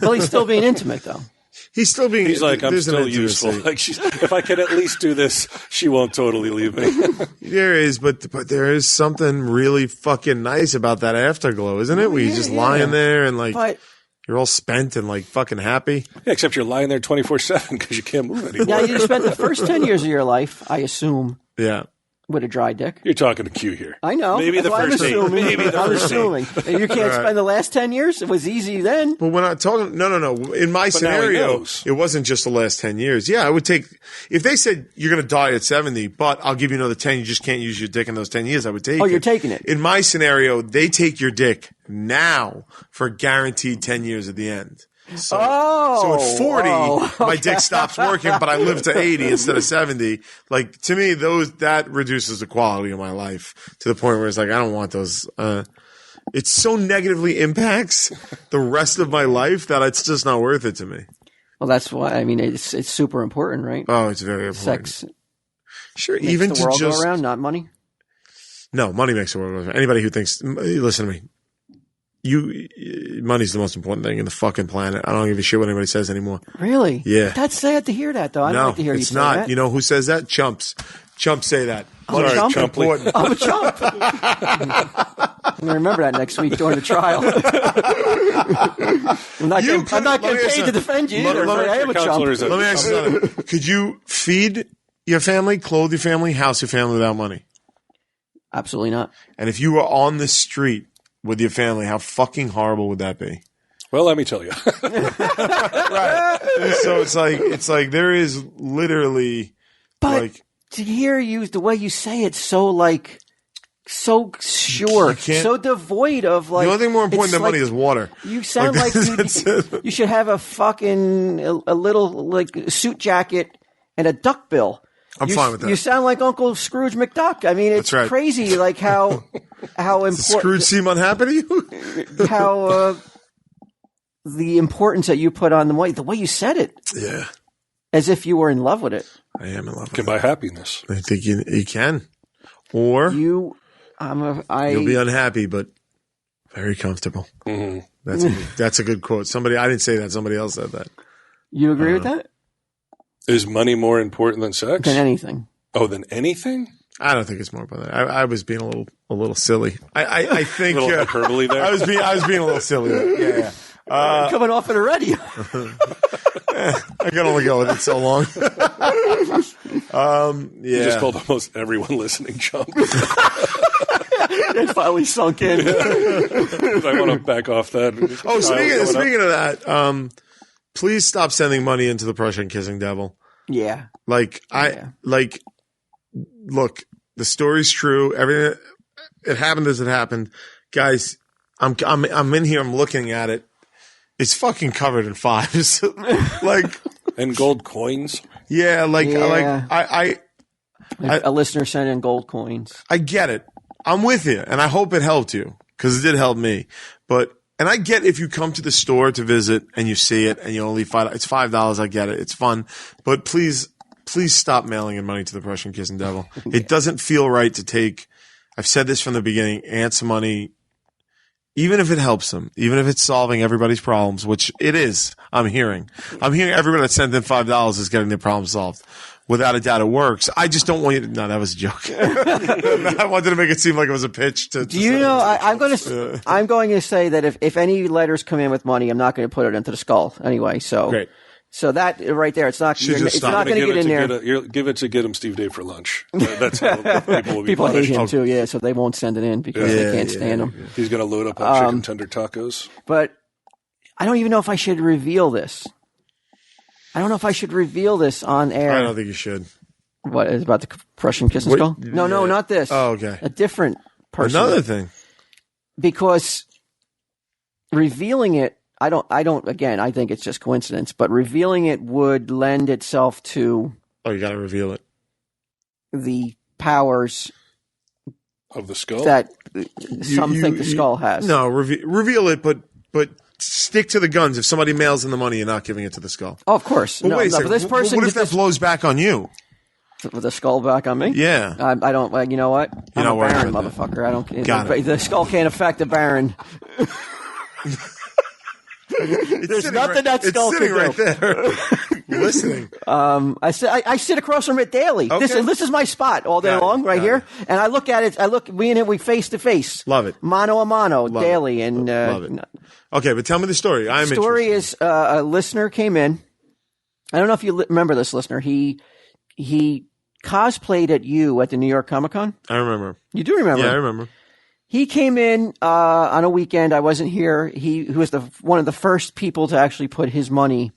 Well, he's still being intimate though. He's still being. He's like, I'm still useful. Like, if I can at least do this, she won't totally leave me. There is, but there is something really fucking nice about that afterglow, isn't it? Where you're just lying there and like you're all spent and like fucking happy. Yeah, except you're lying there 24/7 because you can't move anymore. Now you spent the first 10 years of your life, I assume. Yeah. With a dry dick. You're talking to Q here. I know. Maybe the first date. I'm assuming. You can't spend the last 10 years? It was easy then. But when I'm talking, no. In my scenario, it wasn't just the last 10 years. Yeah, I would take, if they said you're going to die at 70, but I'll give you another 10, you just can't use your dick in those 10 years, I would take it. Oh, you're taking it. In my scenario, they take your dick now for guaranteed 10 years at the end. So at 40, my dick stops working, but I live to 80 instead of 70. Like, to me, that reduces the quality of my life to the point where it's like, I don't want those. It so negatively impacts the rest of my life that it's just not worth it to me. Well, that's why, I mean, it's super important, right? Oh, it's very important. Sex. Sure, makes even the to world just. go around, not money? No, money makes the world go around. Anybody who thinks, listen to me. Money's the most important thing in the fucking planet. I don't give a shit what anybody says anymore. Really? Yeah. That's sad to hear that, though. I don't like to hear you say that. It's not. You know who says that? Chumps. Chumps say that. I'm a chump? Important. I'm a chump. I'm going to remember that next week during the trial. I'm not getting paid to defend you either. I am a chump. Let me ask you something. Could you feed your family, clothe your family, house your family without money? Absolutely not. And if you were on the street with your family, how fucking horrible would that be? Well, let me tell you. Right. So it's like there is literally, but like, to hear you, the way you say it, so sure, so devoid of like. The only thing more important than money is water. You sound like you should have a little like suit jacket and a duck bill. I'm fine with that. You sound like Uncle Scrooge McDuck. I mean, it's crazy, like how important. Does Scrooge seem unhappy to you? How the importance that you put on the way you said it. Yeah. As if you were in love with it. I am in love with it. Can buy happiness. I think you can. Or you'll be unhappy, but Very comfortable. Mm-hmm. That's a good quote. I didn't say that. Somebody else said that. You agree with that? Is money more important than sex? Than anything. Oh, than anything? I don't think it's more about that. I was being a little silly. I think a little hyperbole there. I was being a little silly. Yeah. Coming off of the radio. I can only go with it so long. You just called almost everyone listening chump. It finally sunk in. I want to back off that. Oh, speaking of that, please stop sending money into the Prussian kissing devil. Yeah. Look, the story's true. Everything, it happened as it happened. Guys, I'm in here, I'm looking at it. It's fucking covered in fives. And gold coins. Yeah, a listener sent in gold coins. I get it. I'm with you, and I hope it helped you, because it did help me. And I get if you come to the store to visit and you see it and you only it's $5. I get it. It's fun. But please stop mailing in money to the Prussian kissing devil. It doesn't feel right to take, I've said this from the beginning, Ant's money, even if it helps them, even if it's solving everybody's problems, which it is, I'm hearing everybody that sent in $5 is getting their problem solved. Without a doubt, it works. I just don't want you to. No, that was a joke. I wanted to make it seem like it was a pitch. Do you know? I'm going to say that if any letters come in with money, I'm not going to put it into the skull anyway. So great. So that right there, it's not going to get in there. Give it to Get 'em Steve Dave for lunch. That's how people will be people hate him too. Yeah, so they won't send it in because they can't stand him. Yeah. He's going to load up on chicken tender tacos. But I don't even know if I should reveal this. I don't know if I should reveal this on air. I don't think you should. What is about the Prussian kiss and skull? No, not this. Oh, okay. A different person. Another thing. Because revealing it, I don't. Again, I think it's just coincidence. But revealing it would lend itself to. Oh, you got to reveal it. The powers of the skull that some think the skull has. No, reveal it, but. Stick to the guns. If somebody mails in the money, you're not giving it to the skull. Oh, of course. But wait a second. This person, what if that blows back on you? With the skull back on me? Yeah. I don't. You know what? I'm a Baron, motherfucker. I don't. Got it. The skull can't affect the Baron. There's nothing that skull can do. It's sitting right there, listening. I sit across from it daily. Okay. This is my spot all day long, right here. And I look at it. We face to face. Love it. Mano a mano, daily, and love it. Okay, but tell me the story. The story is a listener came in. I don't know if you remember this listener. He cosplayed at you at the New York Comic Con. I remember. You do remember? Yeah, I remember. He came in on a weekend. I wasn't here. He was one of the first people to actually put his money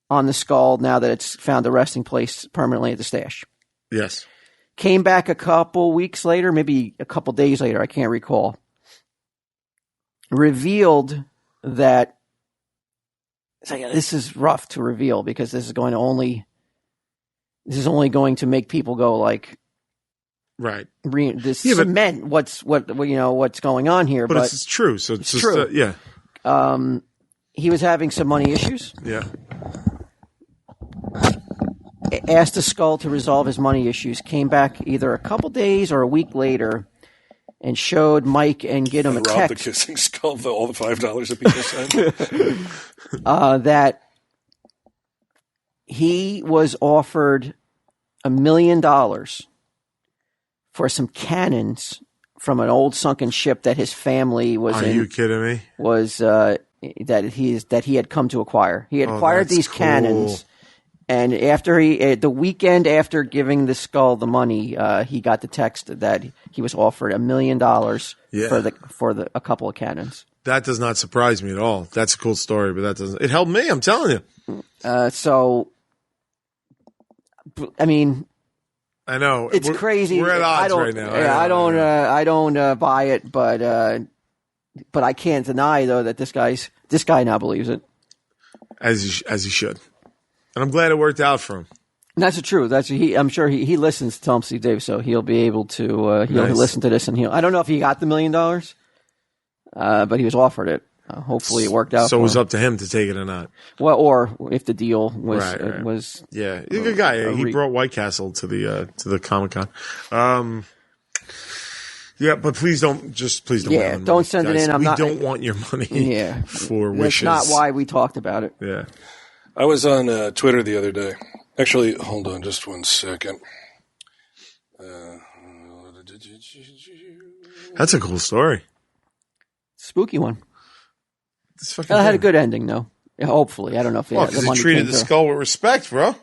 on the skull now that it's found a resting place permanently at the stash. Yes. Came back a couple weeks later, maybe a couple days later, I can't recall. Revealed that this is rough to reveal because this is only going to make people go like, right. Cement what's going on here. But it's true. So it's true. Yeah. He was having some money issues. Yeah. Asked the skull to resolve his money issues. Came back either a couple days or a week later and showed Mike and Get him a text. Robbed the kissing skull for all the $5 that people sent. That he was offered $1 million for some cannons from an old sunken ship that his family was in. Are you kidding me? Was that he had come to acquire. He had acquired these cannons, and after the weekend after giving the skull the money, he got the text that he was offered $1 million for a couple of cannons. That does not surprise me at all. That's a cool story, but that doesn't. It helped me. I'm telling you. So, I mean. I know it's crazy. We're at odds right now. Yeah, I don't buy it, but I can't deny though that this guy now believes it, as he should, and I'm glad it worked out for him. And that's true. I'm sure he listens to Tom C. Dave, so he'll be able to he'll listen to this, and I don't know if he got the $1 million, but he was offered it. Hopefully it worked out. So it was up to him to take it or not. Well, or if the deal was right. was yeah, he's a good guy. He brought White Castle to the Comic-Con. Yeah, but please don't. Yeah, don't send it in. We don't want your money. Yeah, for wishes. That's not why we talked about it. Yeah. I was on Twitter the other day. Actually, hold on just 1 second. That's a cool story. Spooky one. It had a good ending, though. Yeah, hopefully. I don't know if because he treated the skull with respect, bro. That's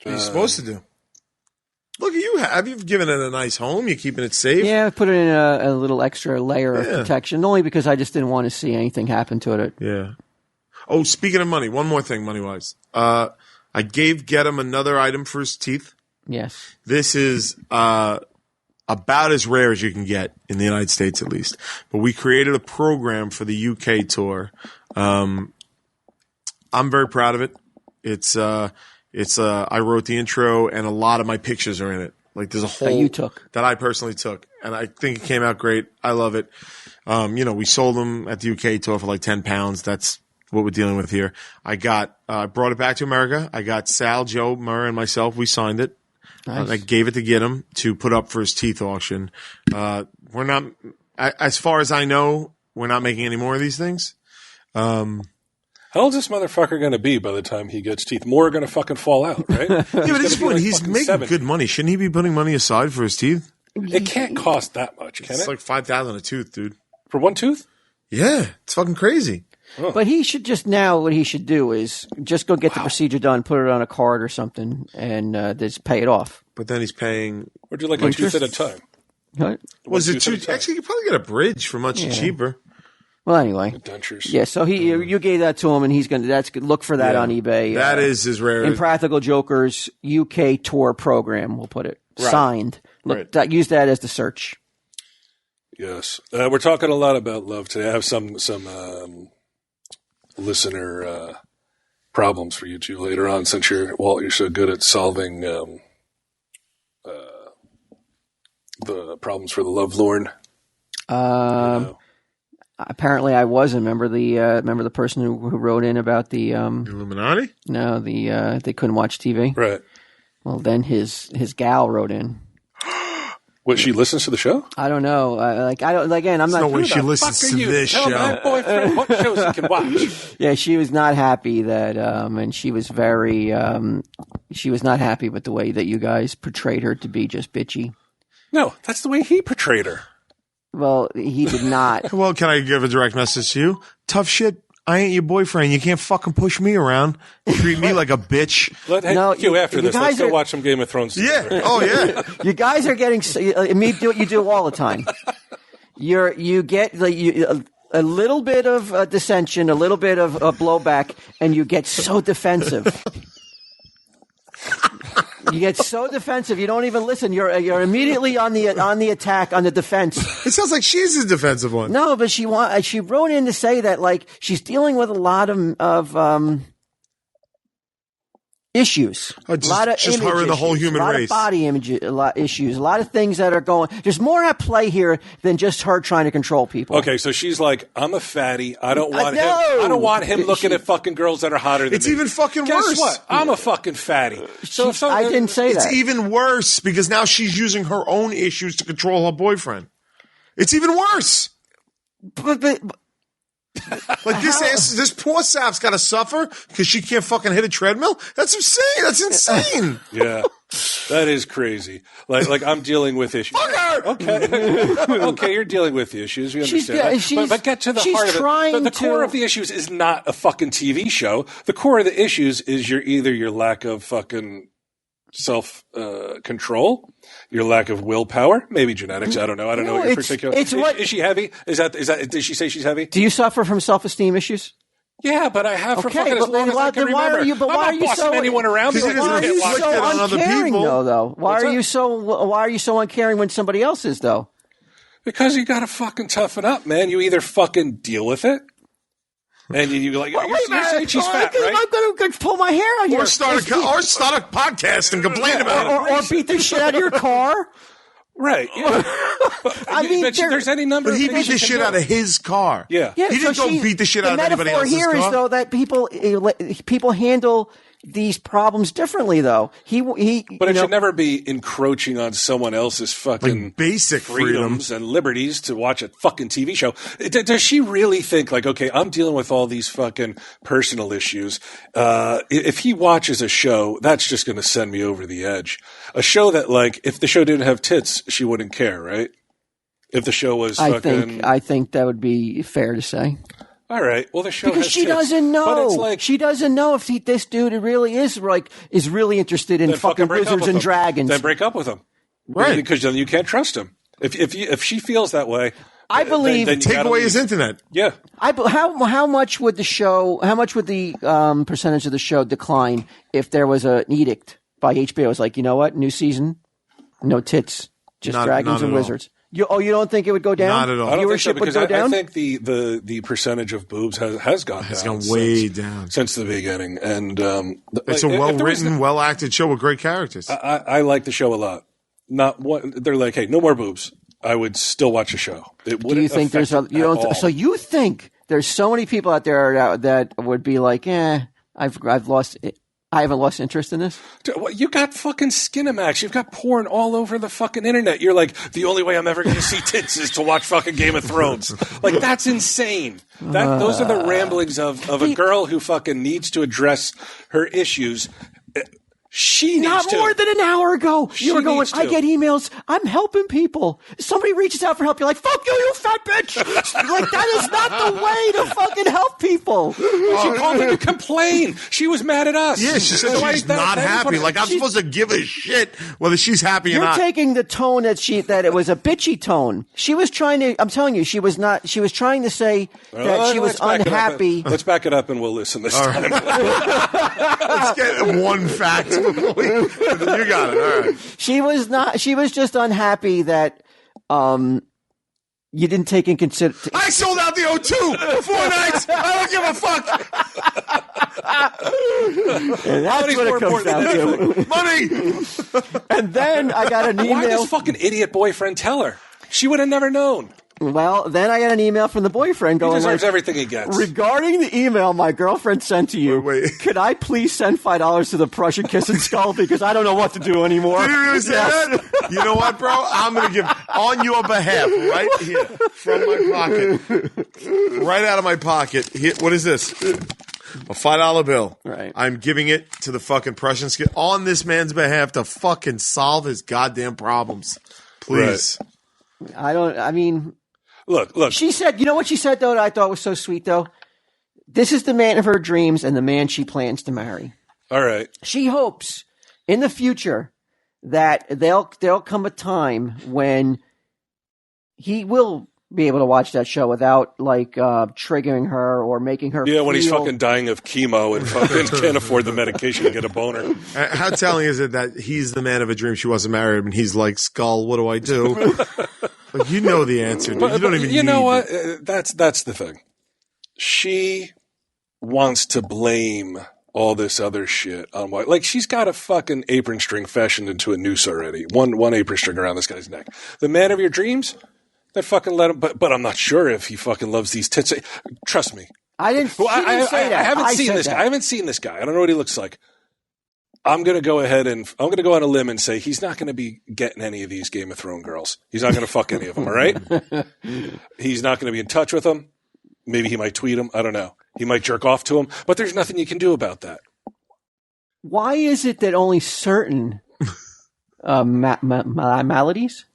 what you're supposed to do. Look at you. You've given it a nice home. You're keeping it safe. Yeah, I put it in a little extra layer of protection, only because I just didn't want to see anything happen to it. Yeah. Oh, speaking of money, one more thing, money-wise. I gave Gedham another item for his teeth. Yes. This is about as rare as you can get in the United States, at least. But we created a program for the UK tour. I'm very proud of it. I wrote the intro, and a lot of my pictures are in it. Like there's a whole that you took that I personally took, and I think it came out great. I love it. We sold them at the UK tour for like £10. That's what we're dealing with here. I brought it back to America. I got Sal, Joe, Murray, and myself. We signed it. Nice. I gave it to Gedham to put up for his teeth auction. We're not, as far as I know, we're not making any more of these things. How old's this motherfucker going to be by the time he gets teeth? More are going to fucking fall out, right? Yeah, but at this point, he's making good money. Shouldn't he be putting money aside for his teeth? It can't cost that much, can it? It's like $5,000 a tooth, dude. For one tooth? Yeah, it's fucking crazy. Oh. But he should what he should do is just go get the procedure done, put it on a card or something, and just pay it off. But then he's paying. Or do like a tooth at a time. What? Was it two? Actually, you could probably get a bridge for much cheaper. Well, anyway. Dentures. Yeah, so you gave that to him, and he's going to look for that on eBay. That is his rare. Impractical Jokers UK tour program, we'll put it. Right. Signed. Look, use that as the search. Yes. We're talking a lot about love today. I have some listener problems for you two later on, since you're so good at solving the problems for the lovelorn. Apparently, I was. Remember the person who wrote in about the Illuminati? No, they couldn't watch TV. Right. Well, then his gal wrote in. What, she listens to the show? I don't know. I'm not. No way she listens to this show. My boyfriend what shows he can watch. Yeah, she was not happy that, and she was very, she was not happy with the way that you guys portrayed her to be just bitchy. No, that's the way he portrayed her. Well, he did not. Well, can I give a direct message to you? Tough shit. I ain't your boyfriend. You can't fucking push me around. Treat me like a bitch. After this, let's go watch some Game of Thrones together. Yeah. Oh, yeah. You guys are getting me do what you do all the time. You get a little bit of dissension, a little bit of blowback, and you get so defensive. You get so defensive, you don't even listen. You're immediately on the attack, on the defense. It sounds like she's the defensive one. No, but she wrote in to say that she's dealing with a lot of issues. A lot of just her and the whole human race. A lot of body image issues. A lot of things that are going. There's more at play here than just her trying to control people. Okay, so she's like, I'm a fatty. I don't want him. I don't want him looking at fucking girls that are hotter than me. It's even fucking worse. Guess what? I'm a fucking fatty. I didn't say that. It's even worse because now she's using her own issues to control her boyfriend. It's even worse. But like this poor sap's got to suffer because she can't fucking hit a treadmill. That's insane. That's insane. Yeah, that is crazy. Like I'm dealing with issues. Fuck her. Okay, you're dealing with issues. We understand that. But get to the heart of it. The core of the issues is not a fucking TV show. The core of the issues is either your lack of fucking self control, your lack of willpower, maybe genetics. I don't know. I don't know what your particular. Is she heavy? Is that? Did she say she's heavy? Do you suffer from self-esteem issues? Yeah, but I have for fucking as long as I can remember. I'm not bossing anyone around. Why are you so uncaring, though? Why are you so uncaring when somebody else is, though? Because you got to fucking toughen up, man. You either fucking deal with it. And you're like, you're saying she's fat, right? I'm going to pull my hair out here. Or start a podcast and complain about it. Or beat the shit out of your car. Right. Yeah. There's any number of things. But he beat the shit out of his car. Yeah. He didn't go beat the shit out of anybody else's car. The metaphor here is, though, that people handle these problems differently, though. But it should never be encroaching on someone else's fucking like basic freedoms and liberties to watch a fucking TV show. Does she really think like, okay, I'm dealing with all these fucking personal issues. If he watches a show, that's just going to send me over the edge. A show that, like, if the show didn't have tits, she wouldn't care, right? If the show was fucking... I think that would be fair to say. All right. Well, the show because has she tits, doesn't know. but it's like, she doesn't know if this dude really is really interested in fucking wizards and dragons. Then break up with him, right? Because then you can't trust him. If she feels that way, I believe then take away his internet. Yeah. How much would the show? How much would the percentage of the show decline if there was an edict by HBO? It was like, you know what, new season, no tits, just dragons and wizards. You don't think it would go down? Not at all. I don't think so, Viewership because would go down? I think the percentage of boobs has gone down. It's gone way down since the beginning, and it's a well-written, well-acted show with great characters. I like the show a lot. Not what they're like. Hey, no more boobs. I would still watch the show. It Do you think there's you don't? So you think there's so many people out there that would be like, I've lost it. I haven't lost interest in this. You got fucking Skinamax. You've got porn all over the fucking internet. You're like, the only way I'm ever going to see tits is to watch fucking Game of Thrones. Like, that's insane. Those are the ramblings of a girl who fucking needs to address her issues. She needs Not to. more than an hour ago. You were going, I get emails. I'm helping people. Somebody reaches out for help. You're like, fuck you, you fat bitch. Like, that is not the way to fucking help people. She called me to complain. She was mad at us. Yeah, she said she's not happy. Like, I'm supposed to give a shit whether she's happy or not. You're taking the tone that it was a bitchy tone. She was trying to, I'm telling you, she was trying to say that she was unhappy. Let's back it up and we'll listen this time. Let's get one fact. You got it. All right. She was just unhappy that you didn't take in consideration. I sold out the O2 4 nights. I don't give a fuck. And that's what it comes down to. Money. And then I got an email. Why did this fucking idiot boyfriend tell her? She would have never known. Well, then I got an email from the boyfriend going, he deserves everything he gets. Regarding the email my girlfriend sent to you, could I please send $5 to the Prussian Kiss and Skull because I don't know what to do anymore? Did you really say that? You know what, bro? I'm going to give on your behalf right here from my pocket, right out of my pocket. Here, what is this? A $5 bill. Right. I'm giving it to the fucking Prussian Kiss on this man's behalf to fucking solve his goddamn problems. Please. Right. Look. She said, you know what she said, though, that I thought was so sweet, though? This is the man of her dreams and the man she plans to marry. All right. She hopes in the future that there'll come a time when he will be able to watch that show without, like, triggering her or making her when he's fucking dying of chemo and fucking can't afford the medication to get a boner. How telling is it that he's the man of a dream she wants to marry him and he's like, Skull, what do I do? Like, you know the answer. Dude. You don't even. You know what? That's the thing. She wants to blame all this other shit on why. Like, she's got a fucking apron string fashioned into a noose already. One apron string around this guy's neck. The man of your dreams. Then fucking let him. But I'm not sure if he fucking loves these tits. Trust me. I didn't. Well, I say that. I haven't seen this guy. I haven't seen this guy. I don't know what he looks like. I'm going to go ahead and I'm going to go on a limb and say he's not going to be getting any of these Game of Thrones girls. He's not going to fuck any of them, all right? He's not going to be in touch with them. Maybe he might tweet them. I don't know. He might jerk off to them, but there's nothing you can do about that. Why is it that only certain maladies?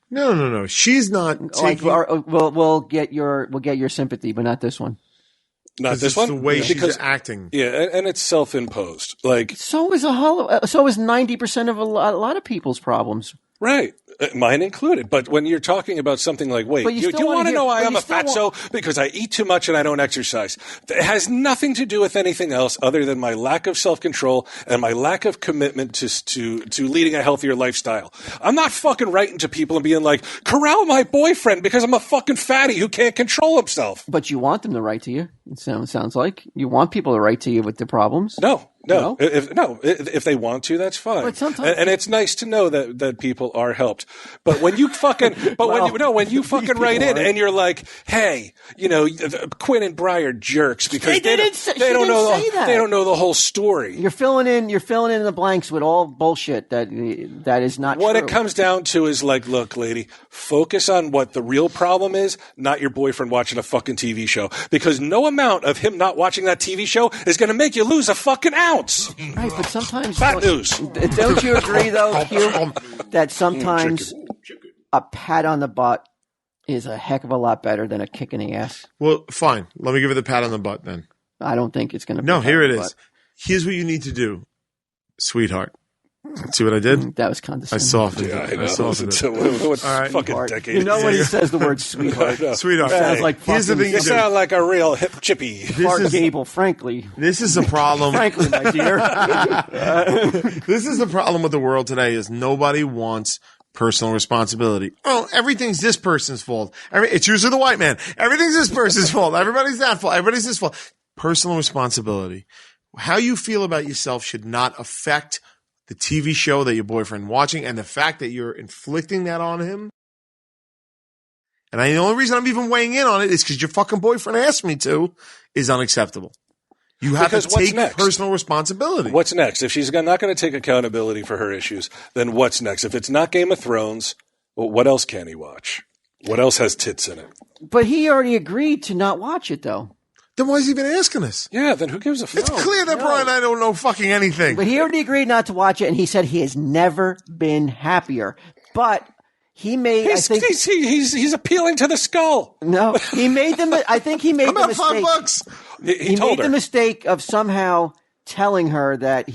No. She's not taking... We'll get your sympathy, but not this one. Not this one? The way she's acting. Yeah, and it's self-imposed. Like, so is 90% of a lot of people's problems. Right. Mine included. But when you're talking about something like, wait, do you want to know why I'm a fatso? Because I eat too much and I don't exercise. It has nothing to do with anything else other than my lack of self-control and my lack of commitment to leading a healthier lifestyle. I'm not fucking writing to people and being like, corral my boyfriend because I'm a fucking fatty who can't control himself. But you want them to write to you. It sounds like you want people to write to you with the problems. No. If they want to, that's fine. But sometimes and it's nice to know that people are helped. aren't. But when you fucking, when you fucking write in and you're like, hey, Quinn and Bry are jerks because they don't know the whole story. You're filling in the blanks with all bullshit that is not what true. It comes down to is like, look, lady, focus on what the real problem is, not your boyfriend watching a fucking TV show. Because no amount of him not watching that TV show is going to make you lose a fucking ounce. Right, but sometimes bad news. Don't you agree though, Hugh, that sometimes a pat on the butt is a heck of a lot better than a kick in the ass? Well, fine. Let me give you the pat on the butt then. I don't think it's going to be. No, here it is. Here's what you need to do, sweetheart. See what I did? That was condescending. I softened it. I know. I softened it. What All right. fucking decade? You know when he says the word sweetheart? Sweetheart. Sounds like here's the thing You sound like a real hip chippy. Clark Gable, frankly. This is the problem. Frankly, my dear. This is the problem with the world today is nobody wants personal responsibility. Oh, everything's this person's fault. It's usually the white man. Everything's this person's fault. Everybody's that fault. Everybody's this fault. Personal responsibility. How you feel about yourself should not affect the TV show that your boyfriend watching, and the fact that you're inflicting that on him. And the only reason I'm even weighing in on it is because your fucking boyfriend asked me to, is unacceptable. You have to take personal responsibility. What's next? If she's not going to take accountability for her issues, then what's next? If it's not Game of Thrones, well, what else can he watch? What else has tits in it? But he already agreed to not watch it, though. Then why is he even asking us? Yeah, then who gives a fuck? It's clear that Brian and I don't know fucking anything. But he already agreed not to watch it, and he said he has never been happier. But he made, he's appealing to the skull. No, he made them. I think he made the mistake. $5. He told made the mistake of somehow telling her that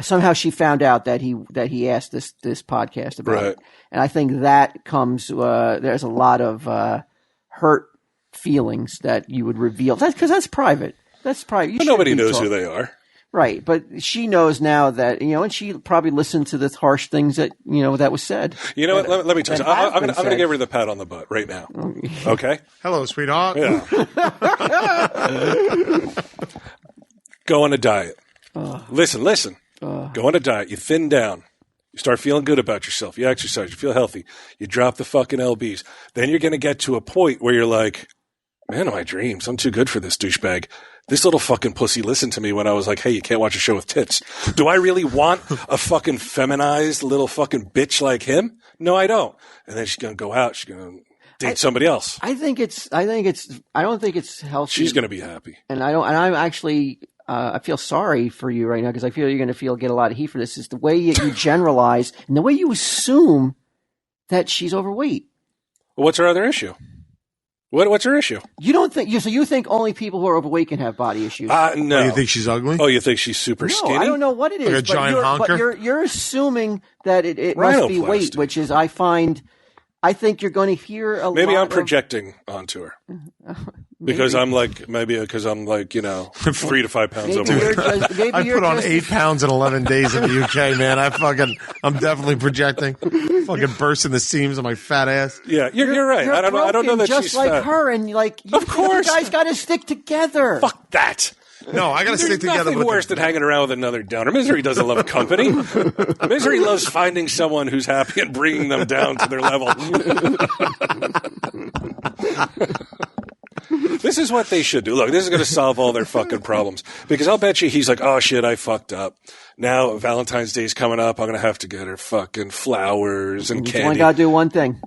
somehow she found out that he asked this podcast about it. And I think that comes, there's a lot of hurt feelings that you would reveal. That's because that's private. That's private. But nobody knows who they are. Right. But she knows now that, and she probably listened to the harsh things that, that was said. You know what? Let me tell you. I'm going to give her the pat on the butt right now. Okay? Hello, sweetheart. Yeah. Go on a diet. Listen. Go on a diet. You thin down. You start feeling good about yourself. You exercise. You feel healthy. You drop the fucking LBs. Then you're going to get to a point where you're like, man, of my dreams. I'm too good for this douchebag. This little fucking pussy listened to me when I was like, hey, you can't watch a show with tits. Do I really want a fucking feminized little fucking bitch like him? No, I don't. And then she's going to go out. She's going to date somebody else. I don't think it's healthy. She's going to be happy. And I'm actually, I feel sorry for you right now because I feel you're going to get a lot of heat for this. Is the way you generalize and the way you assume that she's overweight. Well, what's her other issue? What's her issue? You think only people who are overweight can have body issues? No. Oh, you think she's ugly? Oh, you think she's super skinny? I don't know what it is. Like a giant honker? But you're assuming that it must be weight, which is I think you're going to hear a lot. Maybe I'm projecting onto her. Because I'm like 3 to 5 pounds overweight. I put on 8 pounds in 11 days in the UK, man. I'm definitely projecting. Fucking bursting the seams of my fat ass. Yeah, you're right. I don't know that just she's like fat. her, and of course, you guys got to stick together. Fuck that. No, I got to stick together. There's nothing worse than hanging around with another downer. Misery doesn't love company. Misery loves finding someone who's happy and bringing them down to their level. This is what they should do. Look, this is going to solve all their fucking problems. Because I'll bet you he's like, oh shit, I fucked up. Now Valentine's Day's coming up. I'm going to have to get her fucking flowers and candy. You only got to do one thing.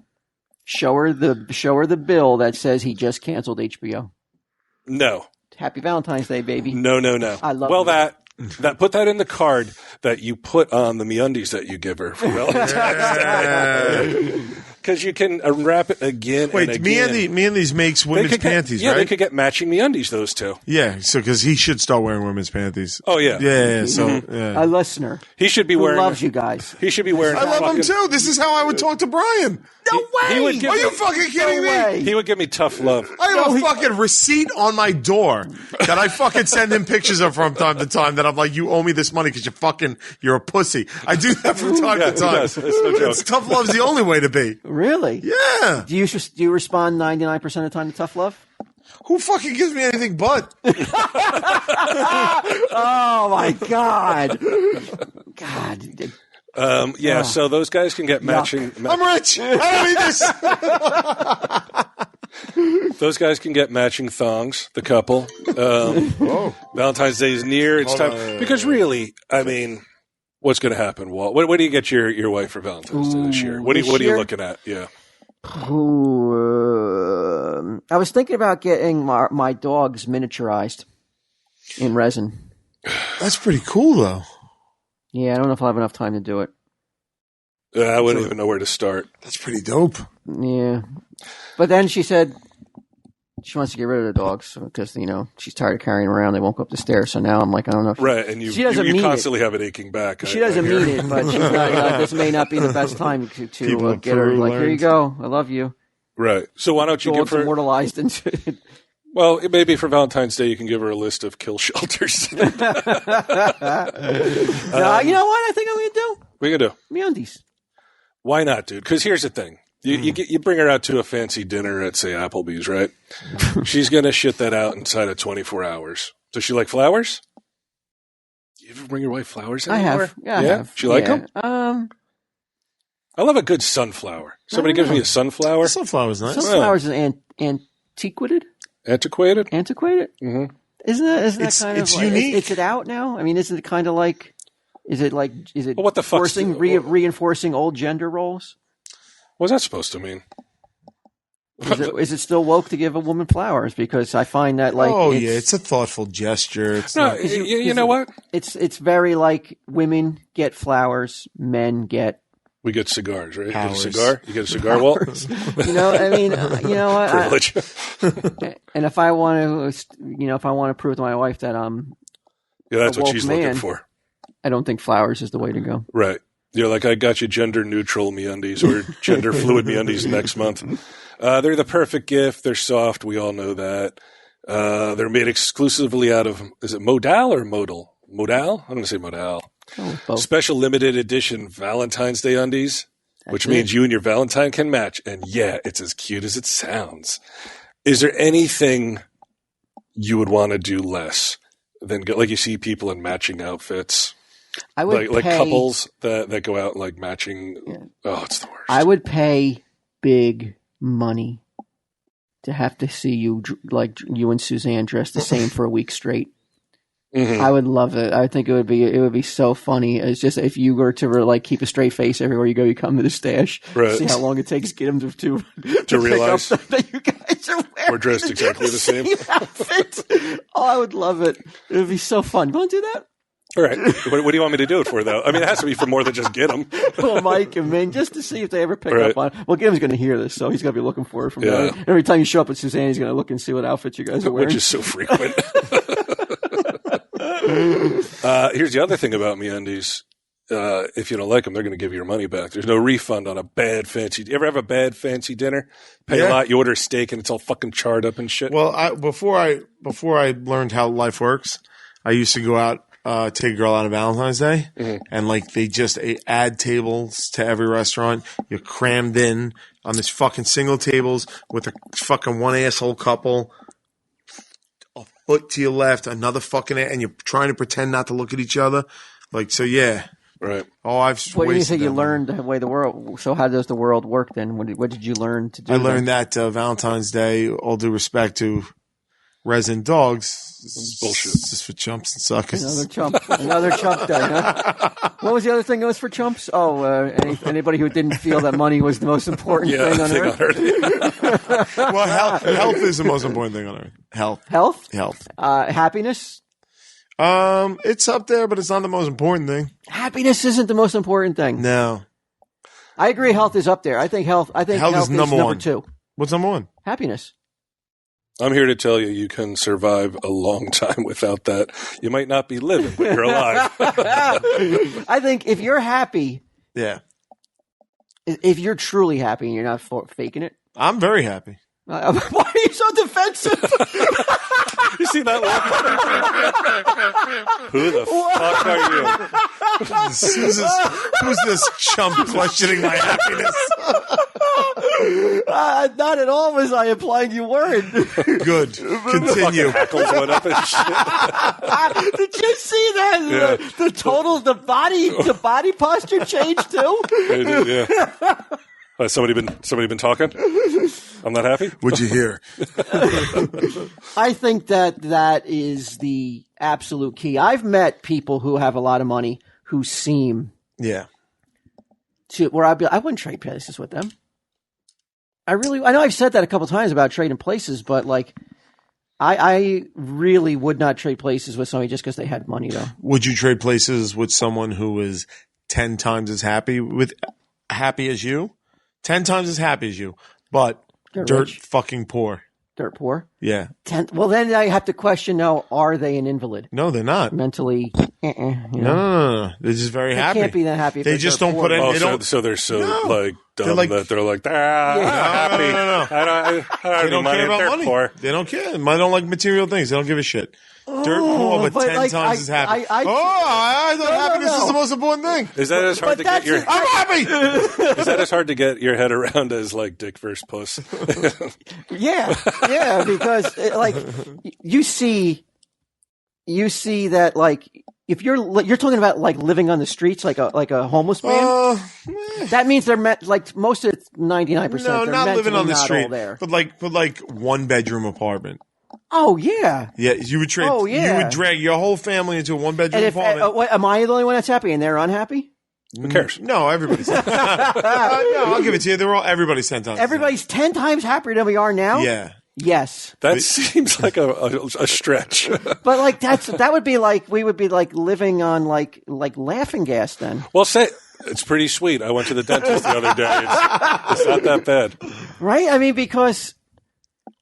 Show her the bill that says he just canceled HBO. No. Happy Valentine's Day, baby. No. I love that put that in the card that you put on the MeUndies that you give her for Valentine's Day. Because you can wrap it again and again. Wait, MeUndies makes women's panties, right? Yeah, they could get matching MeUndies, those two. Yeah, so because he should start wearing women's panties. Oh, yeah. Yeah, so, yeah. A listener. He should be who wearing. loves you guys. He should be wearing. I love him too. This is how I would talk to Brian. No way! Are you fucking kidding me? He would give me tough love. I have a fucking receipt on my door that I fucking send him pictures of from time to time that I'm like, you owe me this money because you're a pussy. I do that from time to time. It's no joke. Tough love's the only way to be. Really? Yeah. Do you respond 99% of the time to tough love? Who fucking gives me anything but? Oh my God. God. Yeah, so those guys can get matching. I'm rich. I don't need this. Those guys can get matching thongs. The couple. Valentine's Day is near. It's time because really, I mean, what's going to happen, Walt? What do you get your wife for Valentine's Day this year? What are you looking at? Yeah. I was thinking about getting my dogs miniaturized in resin. That's pretty cool, though. Yeah, I don't know if I'll have enough time to do it. I wouldn't even know where to start. That's pretty dope. Yeah. But then she said she wants to get rid of the dogs because, she's tired of carrying them around. They won't go up the stairs. So now I'm like, I don't know. Right, and you constantly have an aching back. She doesn't mean it, but she's not. This may not be the best time to get her. Like, here you go. I love you. Right. So why don't you give her immortalized into it? Well, maybe for Valentine's Day you can give her a list of kill shelters. You know what I think I'm going to do? What are you going to do? MeUndies. Why not, dude? Because here's the thing. You bring her out to a fancy dinner at, say, Applebee's, right? She's going to shit that out inside of 24 hours. Does she like flowers? You ever bring your wife flowers anymore? I have. Yeah, I have. She like them? I love a good sunflower. Somebody gives me a sunflower. Sunflower's nice. Sunflowers is antiquated. Antiquated? Mm-hmm. Isn't that kind of it's unique. Is it out now? I mean, isn't it kind of like? Is it like? Is it what the fuck? Reinforcing old gender roles? What's that supposed to mean? Is it still woke to give a woman flowers? Because I find that it's a thoughtful gesture. You know what? It's very like women get flowers, men get. We get cigars, right? Powers. You get a cigar? You get a cigar, Walt? I mean, what? Privilege. And if I want to prove to my wife that I'm that's what she's man, looking for. I don't think flowers is the way to go. Right. You're like, I got you gender neutral MeUndies or gender fluid MeUndies next month. They're the perfect gift. They're soft. We all know that. They're made exclusively out of, is it modal or modal? Modal? I'm going to say modal. Special limited edition Valentine's Day undies, which means you and your Valentine can match. And yeah, it's as cute as it sounds. Is there anything you would want to do less than like you see people in matching outfits? I would like couples that go out like matching. Yeah. Oh, it's the worst. I would pay big money to have to see you and Suzanne dressed the same for a week straight. Mm-hmm. I would love it. I think it would be so funny. It's just if you were to keep a straight face everywhere you go, you come to the stash, see how long it takes to get them to realize that you guys are we're dressed exactly the same outfit. Oh, I would love it. It would be so fun. You want to do that? All right. What do you want me to do it for, though? I mean, it has to be for more than just get them. Well, Mike and Ming, just to see if they ever pick up on it. Well, Gim's going to hear this, so he's going to be looking for it from there. Every time you show up with Suzanne, he's going to look and see what outfit you guys are wearing. Which is so frequent. Here's the other thing about MeUndies. If you don't like them, they're going to give you your money back. There's no refund on a bad fancy. You ever have a bad fancy dinner? Pay a lot, you order a steak, and it's all fucking charred up and shit. Well, before I learned how life works, I used to go out, take a girl out on Valentine's Day, and they just add tables to every restaurant. You're crammed in on this fucking single tables with a fucking one asshole couple. A foot to your left, another fucking, and you're trying to pretend not to look at each other. Yeah. Right. Oh, I've. What do you think you learned the way the world? So how does the world work then? What did you learn to do? I learned that Valentine's Day, all due respect to resin dogs, is bullshit. It's just for chumps and suckers. Another chump day. Huh? What was the other thing that was for chumps? Oh, anybody who didn't feel that money was the most important thing on earth. Well, health is the most important thing on earth. Health. Happiness. It's up there, but it's not the most important thing. Happiness isn't the most important thing. No. I agree. Health is up there. I think health is number 2. What's number 1? Happiness. I'm here to tell you can survive a long time without that. You might not be living, but you're alive. I think if you're happy. Yeah. If you're truly happy and you're not faking it. I'm very happy. Why are you so defensive? You see that look? Who the fuck are you? Who's this chump questioning my happiness? Not at all was I implying you weren't. Good. Continue. Hackles went up and shit. Did you see that? Yeah. The total, the body posture changed too. Yeah. Somebody been talking? I'm not happy. What'd you hear? I think that is the absolute key. I've met people who have a lot of money who seem to where I wouldn't trade places with them. I know I've said that a couple times about trading places, but like I really would not trade places with somebody just because they had money though. Would you trade places with someone who is 10 times as happy as you? 10 times as happy as you, but dirt fucking poor. Dirt poor? Yeah. Well, then I have to question now, are they an invalid? No, they're not. Mentally, No. They're just very happy. They can't be that happy. They just don't put any. So they're like dumb that they're like, I'm happy. No. I don't care about money. Poor. They don't care. They don't like material things. They don't give a shit. Dirt poor, but 10 times as happy. I thought happiness is the most important thing. Is that as hard to get your? I'm happy. Is that as hard to get your head around as like dick versus puss? yeah, because like you see that like if you're talking about like living on the streets like a homeless man, that means they're like most of 99%. No, not living on the street, there. but like 1 bedroom apartment. Oh yeah, yeah. You would trade. You would drag your whole family into a 1 bedroom apartment. Am I the only one that's happy and they're unhappy? Who cares? No, everybody's. No, I'll give it to you. Everybody's 10 times. Everybody's 10 times happier than we are now. Yeah. Yes. That seems like a stretch. But like that would be like we would be like living on like laughing gas then. Well, it's pretty sweet. I went to the dentist the other day. It's not that bad. Right? I mean, because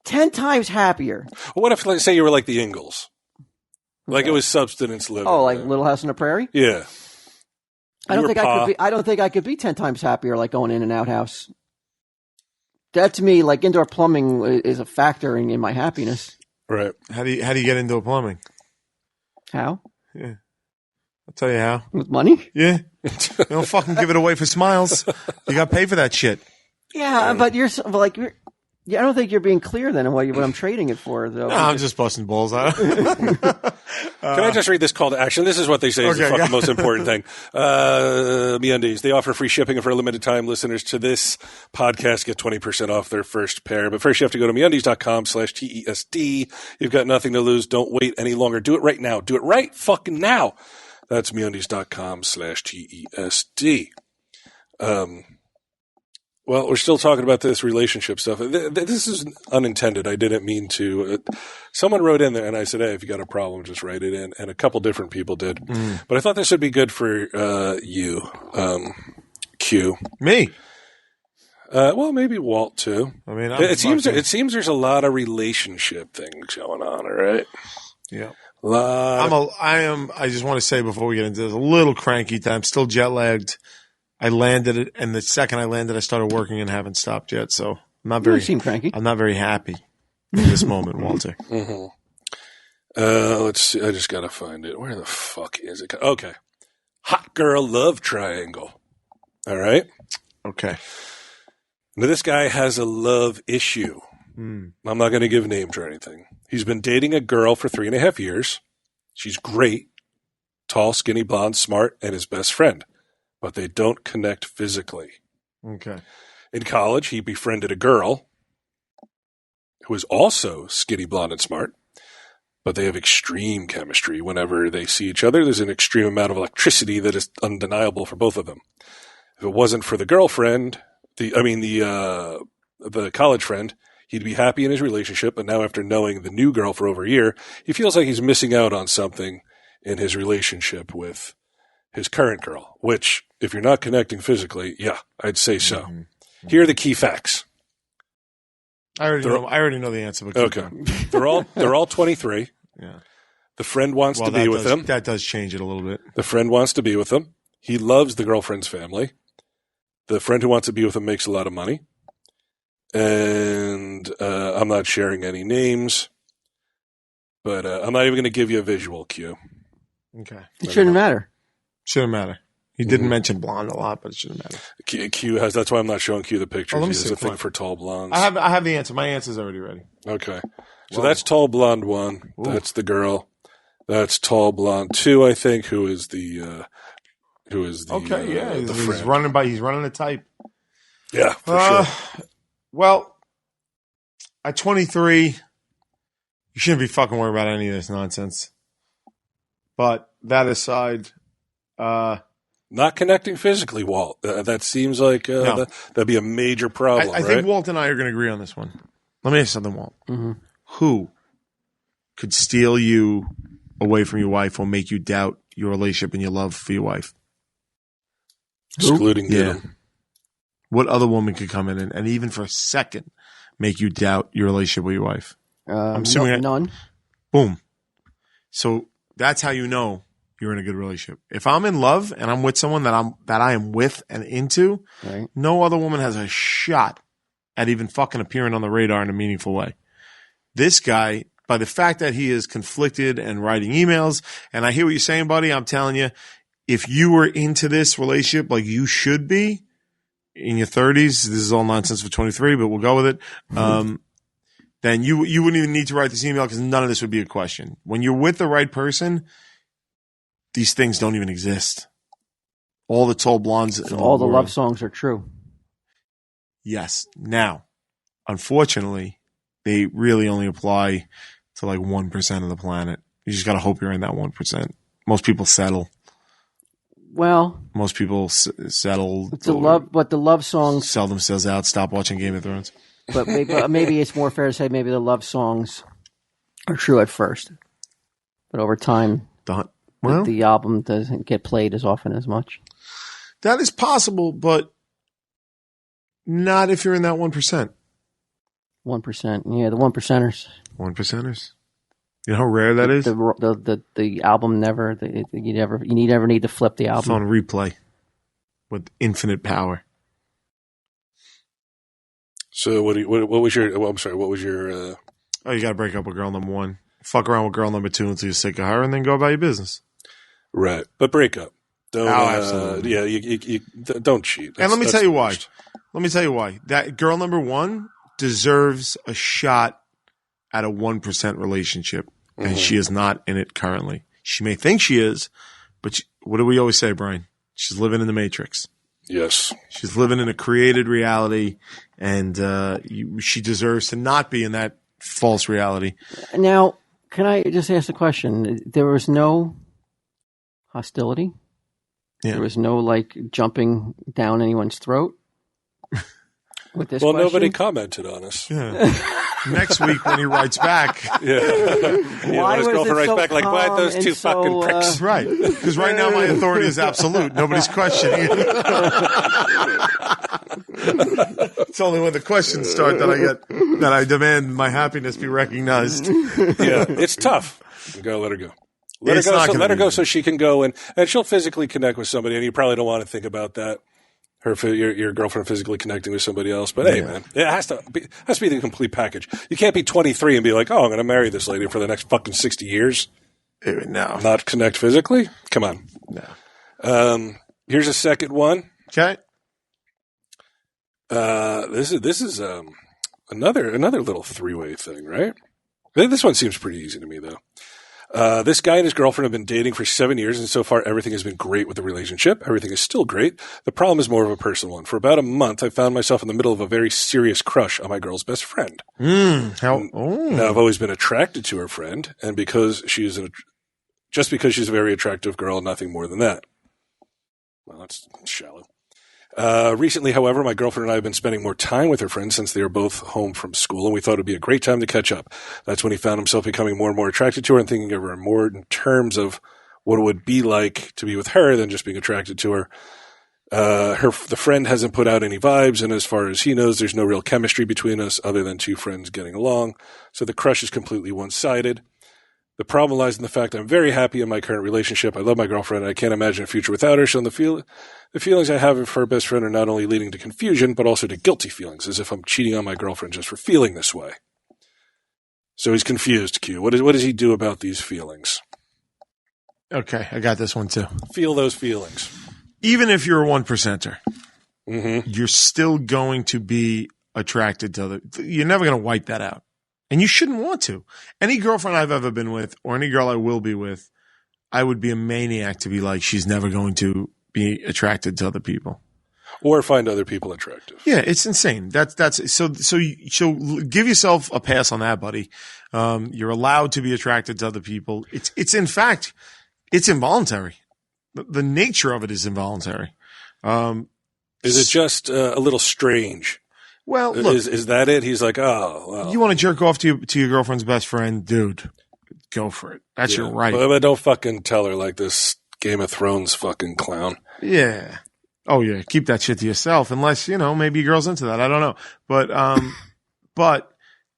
10 times happier. Well, what if, say, you were like the Ingalls? Like it was subsistence living. Oh, like Little House on the Prairie? Yeah. I don't think I could be 10 times happier like going in and out house. That to me, like indoor plumbing is a factor in my happiness. Right. How do you get indoor plumbing? How? Yeah. I'll tell you how. With money? Yeah. You don't fucking give it away for smiles. You got to pay for that shit. Yeah, but I don't think you're being clear then on what I'm trading it for, though. No, I'm just busting balls out. Can I just read this call to action? This is what they say is the fucking most important thing. MeUndies, they offer free shipping, and for a limited time, listeners to this podcast get 20% off their first pair. But first, you have to go to MeUndies.com/TESD. You've got nothing to lose. Don't wait any longer. Do it right now. Do it right fucking now. That's MeUndies.com/TESD. Well, we're still talking about this relationship stuff. This is unintended. I didn't mean to. Someone wrote in there, and I said, hey, if you got a problem, just write it in. And a couple different people did. But I thought this would be good for you, Q. Me? Well, maybe Walt, too. I mean, it seems there's a lot of relationship things going on, all right? Yeah. I just want to say before we get into this, a little cranky. I'm still jet lagged. I landed it, and the second I landed, I started working and haven't stopped yet. So I'm not very. You seem cranky. I'm not very happy in this moment, Walter. Mm-hmm. Let's see. I just gotta find it. Where the fuck is it? Okay, hot girl love triangle. All right. Okay. Now this guy has a love issue. I'm not going to give names or anything. He's been dating a girl for 3.5 years. She's great, tall, skinny, blonde, smart, and his best friend. But they don't connect physically. Okay. In college, he befriended a girl who is also skinny, blonde, and smart, but they have extreme chemistry whenever they see each other. There's an extreme amount of electricity that is undeniable for both of them. If it wasn't for the girlfriend, the college friend, he'd be happy in his relationship, but now after knowing the new girl for over a year, he feels like he's missing out on something in his relationship with his current girl, which, if you're not connecting physically, yeah, I'd say so. Mm-hmm. Here are the key facts. I already know the answer. But okay, they're all 23. Yeah. The friend wants to be with him. That does change it a little bit. The friend wants to be with him. He loves the girlfriend's family. The friend who wants to be with him makes a lot of money. And I'm not sharing any names, but I'm not even going to give you a visual cue. Okay. It shouldn't matter. Shouldn't matter. He didn't mention blonde a lot, but it shouldn't matter. Q has. That's why I'm not showing Q the pictures. Let me he has see a thing for tall blondes. I have the answer. My answer's already ready. Okay. So that's tall blonde 1. Ooh. That's the girl. That's tall blonde 2, I think, who is the okay, yeah. The he's running the type. Yeah, for sure. Well, at 23, you shouldn't be fucking worried about any of this nonsense. But that aside, not connecting physically, Walt. That seems like no. That'd be a major problem. I think Walt and I are going to agree on this one. Let me ask you something, Walt. Mm-hmm. Who could steal you away from your wife or make you doubt your relationship and your love for your wife? Excluding Gideon. What other woman could come in and even for a second make you doubt your relationship with your wife? I'm assuming none. Boom. So that's how you know you're in a good relationship. If I'm in love and I'm with someone that I am with and into, right. No other woman has a shot at even fucking appearing on the radar in a meaningful way. This guy, by the fact that he is conflicted and writing emails, and I hear what you're saying, buddy, I'm telling you, if you were into this relationship like you should be in your 30s, this is all nonsense for 23, but we'll go with it, then you wouldn't even need to write this email because none of this would be a question. When you're with the right person, these things don't even exist. All the tall blondes. So all the love songs are true. Yes. Now, unfortunately, they really only apply to like 1% of the planet. You just got to hope you're in that 1%. Most people settle. Well, most people settle. But the love songs sell themselves out. Stop watching Game of Thrones. But maybe it's more fair to say maybe the love songs are true at first, but over time, the album doesn't get played as often as much. That is possible, but not if you're in that 1%. 1%, yeah, the 1%ers. 1%ers. You know how rare that is? The album never. You never need to flip the album. It's on replay with infinite power. So what was your? Well, I'm sorry. What was your? Oh, you got to break up with girl number 1. Fuck around with girl number 2 until you're sick of her, and then go about your business. Right, but break up. Don't. Absolutely. Yeah, you don't cheat. And let me tell you why. Let me tell you why. That girl number 1 deserves a shot at a 1% relationship, and she is not in it currently. She may think she is, but what do we always say, Brian? She's living in the Matrix. Yes. She's living in a created reality, and she deserves to not be in that false reality. Now, can I just ask a question? There was no hostility? Yeah. There was no, jumping down anyone's throat? With this question? Nobody commented on us. Yeah. Next week when he writes back. Yeah. Why his girlfriend writes back like, why those two fucking pricks? Right. Because right now my authority is absolute. Nobody's questioning it. It's only when the questions start that I demand my happiness be recognized. Yeah. It's tough. You gotta let her go. Let her go so she can go and she'll physically connect with somebody, and you probably don't want to think about that. Your girlfriend physically connecting with somebody else. But hey, man, it has to be the complete package. You can't be 23 and be like, oh, I'm going to marry this lady for the next fucking 60 years. No. Not connect physically? Come on. No. Here's a second one. Okay. This is another little three-way thing, right? This one seems pretty easy to me, though. This guy and his girlfriend have been dating for 7 years, and so far everything has been great with the relationship. Everything is still great. The problem is more of a personal one. For about a month, I found myself in the middle of a very serious crush on my girl's best friend. Now, I've always been attracted to her friend, and because she's a very attractive girl, nothing more than that. Well, that's shallow. Recently, however, my girlfriend and I have been spending more time with her friends since they are both home from school, and we thought it would be a great time to catch up. That's when he found himself becoming more and more attracted to her and thinking of her more in terms of what it would be like to be with her than just being attracted to her. The friend hasn't put out any vibes, and as far as he knows, there's no real chemistry between us other than two friends getting along, so the crush is completely one-sided. The problem lies in the fact I'm very happy in my current relationship. I love my girlfriend, and I can't imagine a future without her, so the feelings I have for her best friend are not only leading to confusion, but also to guilty feelings, as if I'm cheating on my girlfriend just for feeling this way. So he's confused, Q. What does he do about these feelings? Okay, I got this one too. Feel those feelings. even if you're a 1%er, you're still going to be attracted to you're never going to wipe that out. And you shouldn't want to. Any girlfriend I've ever been with or any girl I will be with, I would be a maniac to be like, she's never going to be attracted to other people. Or find other people attractive. Yeah, it's insane. So give yourself a pass on that, buddy. You're allowed to be attracted to other people. It's in fact, it's involuntary. The nature of it is involuntary. Is it just a little strange? Well, look, is that it? He's like, oh, well. You want to jerk off to your girlfriend's best friend, dude? Go for it. That's your right. But don't fucking tell her like this Game of Thrones fucking clown. Yeah. Oh yeah. Keep that shit to yourself, unless maybe your girl's into that. I don't know, but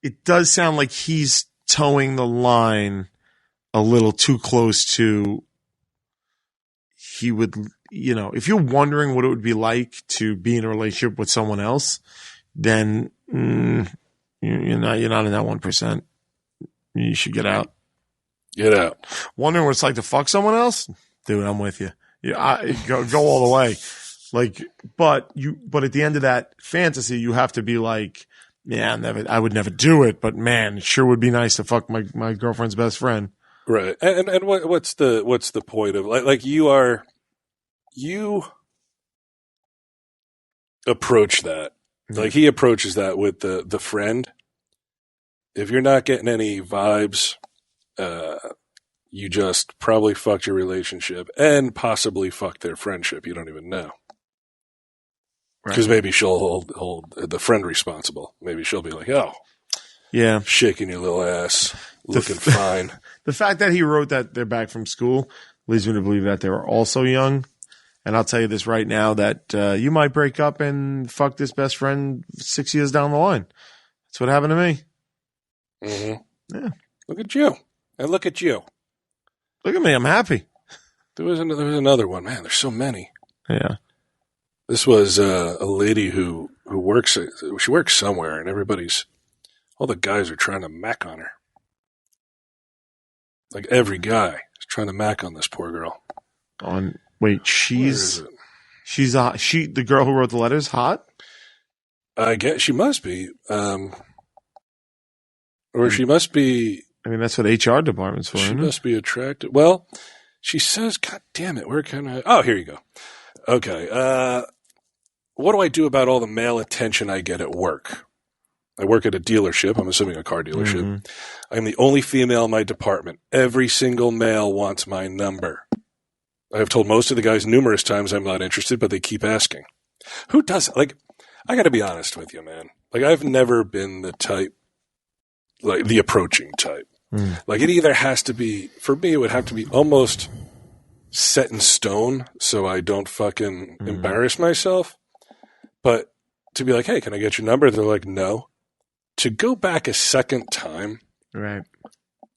it does sound like he's towing the line a little too close to. He would, if you're wondering what it would be like to be in a relationship with someone else, then you're not in that 1%. You should get out. Get out. Wondering what it's like to fuck someone else, dude? I'm with you. Yeah, go all the way. Like, but at the end of that fantasy, you have to be like, yeah, I would never do it, but man, it sure would be nice to fuck my girlfriend's best friend. Right. And what's the point of like you approach that. Like he approaches that with the friend. If you're not getting any vibes, you just probably fucked your relationship and possibly fucked their friendship. You don't even know. Because maybe she'll hold the friend responsible. Maybe she'll be like, oh, yeah, shaking your little ass, looking fine. The fact that he wrote that they're back from school leads me to believe that they were also young. And I'll tell you this right now, that you might break up and fuck this best friend 6 years down the line. That's what happened to me. Mm-hmm. Yeah. Look at you. And look at you. Look at me. I'm happy. There was another one. Man, there's so many. Yeah. This was a lady who works somewhere, and all the guys are trying to mac on her. Like every guy is trying to mac on this poor girl. She's the girl who wrote the letters hot? I guess she must be. Or she must be. I mean, that's what HR department's for. She must be attracted. Well, she says, God damn it, where can I? Oh, here you go. Okay. What do I do about all the male attention I get at work? I work at a dealership. I'm assuming a car dealership. Mm-hmm. I'm the only female in my department. Every single male wants my number. I have told most of the guys numerous times I'm not interested, but they keep asking. Who does it? Like, I got to be honest with you, man. Like, I've never been the type, like the approaching type. Like, it either has to be, for me, it would have to be almost set in stone so I don't fucking embarrass myself. But to be like, hey, can I get your number? They're like, no. To go back a second time, right,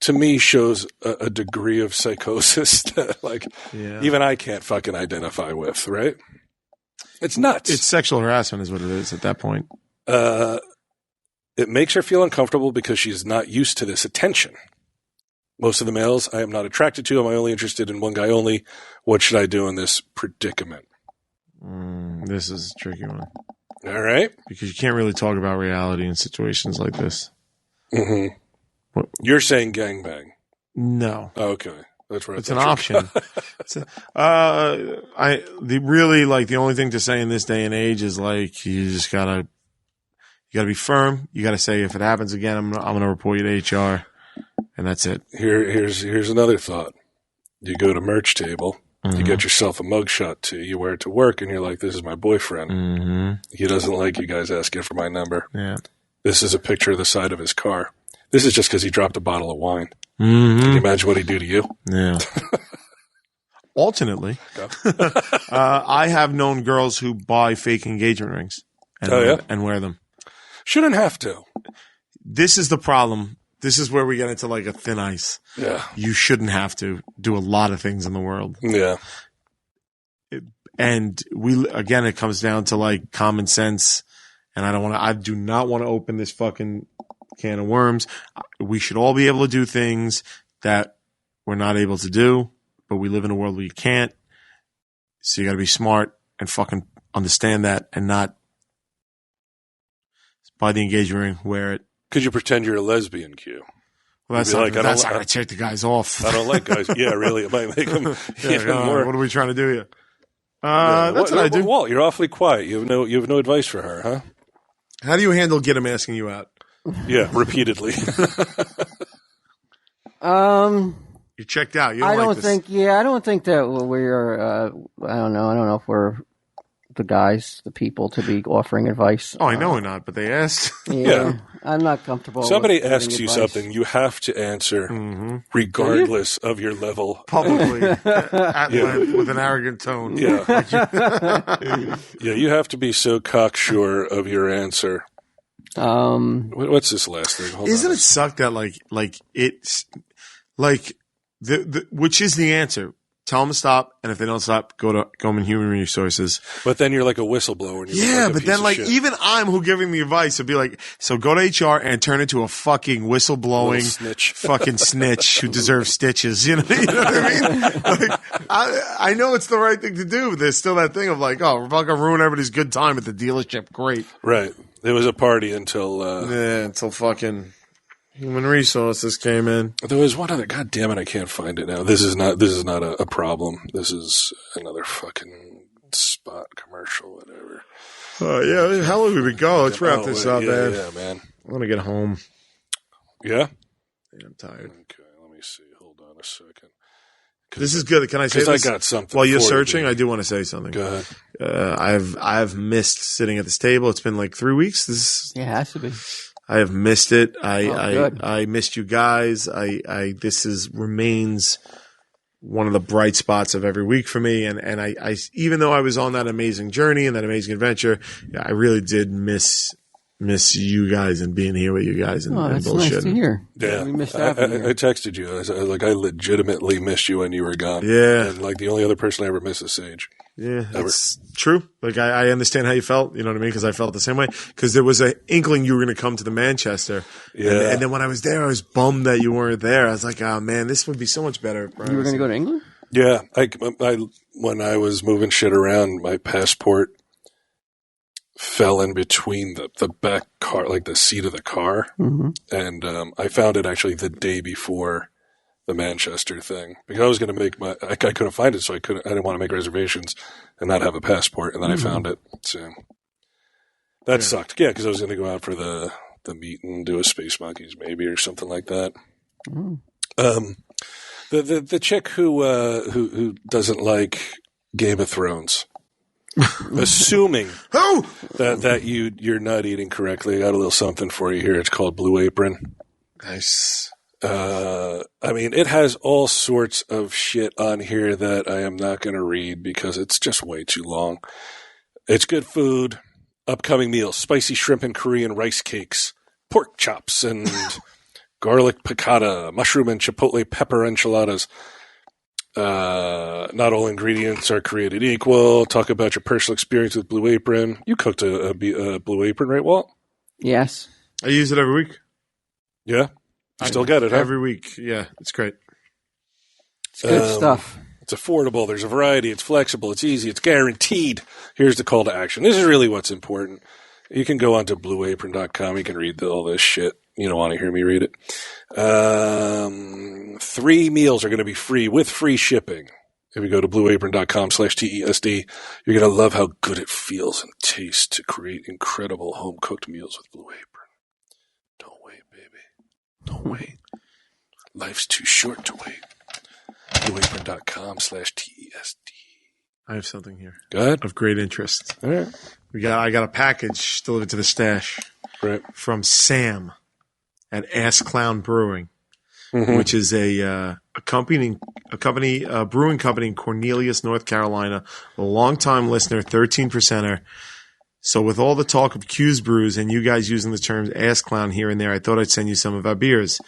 to me shows a degree of psychosis that, even I can't fucking identify with, right? It's nuts. It's sexual harassment is what it is at that point. It makes her feel uncomfortable because she's not used to this attention. Most of the males I am not attracted to. Am I only interested in one guy only? What should I do in this predicament? This is a tricky one. All right. Because you can't really talk about reality in situations like this. Mm-hmm. What? You're saying gangbang. No. Okay. That's right. It's an option. The only thing to say in this day and age is like, you gotta be firm. You gotta say, if it happens again, I'm gonna report you to HR. And that's it. Here's another thought. You go to merch table. You get yourself a mugshot too. You wear it to work, and you're like, "This is my boyfriend. He doesn't like you guys asking for my number. Yeah. This is a picture of the side of his car. This is just because he dropped a bottle of wine. Can you imagine what he'd do to you? Yeah. Alternately, I have known girls who buy fake engagement rings and wear them. Shouldn't have to. This is the problem. This is where we get into like a thin ice. Yeah. You shouldn't have to do a lot of things in the world. Yeah. And it comes down to like common sense. And I do not want to open this fucking can of worms. We should all be able to do things that we're not able to do, but we live in a world where you can't. So you got to be smart and fucking understand that and not buy the engagement ring, wear it. Could you pretend you're a lesbian, Q? Well, that's not going to take the guys off. I don't like guys. Yeah, really. It might make them even more. What are we trying to do here? That's what I do. Walt, you're awfully quiet. You have no advice for her, huh? How do you handle get him asking you out? Yeah, repeatedly. You checked out. You I don't think that we're. I don't know. I don't know if we're the guys, the people to be offering advice. Oh, I know we're not, but they asked. Yeah. I'm not comfortable. Somebody asks you something, you have to answer regardless of your level. Publicly, at length, with an arrogant tone. Yeah. Yeah, you have to be so cocksure of your answer. What's this last thing? Isn't it suck that it's like which is the answer? Tell them to stop, and if they don't stop, go in human resources. But then you're like a whistleblower. And but then even I'm who giving the advice would be like, so go to HR and turn into a fucking whistleblowing snitch. Fucking snitch who deserves stitches. You know what I mean? Like, I know it's the right thing to do, but there's still that thing of like, oh, we're fucking ruin everybody's good time at the dealership. Great. Right. It was a party until until fucking human resources came in. There was one other. God damn it! I can't find it now. This is not a problem. This is another fucking spot commercial, whatever. Yeah. How long did we go? Let's wrap this up, man. Yeah, man. I want to get home. Yeah. I'm tired. Okay, let me see. Hold on a second. This is good. Can I say this? I got something. While you're searching, I do want to say something. Go ahead. I've missed sitting at this table. It's been like 3 weeks. It has to be. I have missed it. Good. I missed you guys. This remains one of the bright spots of every week for me. And I even though I was on that amazing journey and that amazing adventure, I really did miss you guys and being here with you guys and that's bullshit. Nice to hear. Yeah, we missed I texted you. I legitimately missed you when you were gone. Yeah, and like the only other person I ever missed is Sage. Yeah, that's true. Like I understand how you felt. You know what I mean? Because I felt the same way. Because there was an inkling you were going to come to the Manchester. Yeah, and then when I was there, I was bummed that you weren't there. I was like, oh man, this would be so much better. You were going to go to England? Yeah, I when I was moving shit around, my passport fell in between the back car, like the seat of the car, and I found it actually the day before the Manchester thing, because I was going to make I couldn't find it, so I didn't want to make reservations and not have a passport, and then I found it. So that sucked. Yeah, because I was going to go out for the meet and do a Space Monkeys maybe or something like that. The chick who doesn't like Game of Thrones, assuming that you're not eating correctly, I got a little something for you here. It's called Blue Apron. Nice. I mean, it has all sorts of shit on here that I am not going to read because it's just way too long. It's good food, upcoming meals, spicy shrimp and Korean rice cakes, pork chops and garlic piccata, mushroom and chipotle pepper enchiladas. Not all ingredients are created equal. Talk about your personal experience with Blue Apron. You cooked a Blue Apron, right, Walt? Yes. I use it every week. Yeah? You still get it, huh? Every week. Yeah, it's great. It's good stuff. It's affordable. There's a variety. It's flexible. It's easy. It's guaranteed. Here's the call to action. This is really what's important. You can go onto blueapron.com. You can read all this shit. You don't want to hear me read it. 3 meals are going to be free with free shipping. If you go to blueapron.com/TESD, you're going to love how good it feels and tastes to create incredible home-cooked meals with Blue Apron. Don't wait, baby. Don't wait. Life's too short to wait. blueapron.com/TESD. I have something here. Go ahead. Of great interest. All right. I got a package delivered to the stash from Sam at Ass Clown Brewing, which is a brewing company in Cornelius, North Carolina. A longtime listener, 13%er. So with all the talk of Q's Brews and you guys using the terms Ass Clown here and there, I thought I'd send you some of our beers.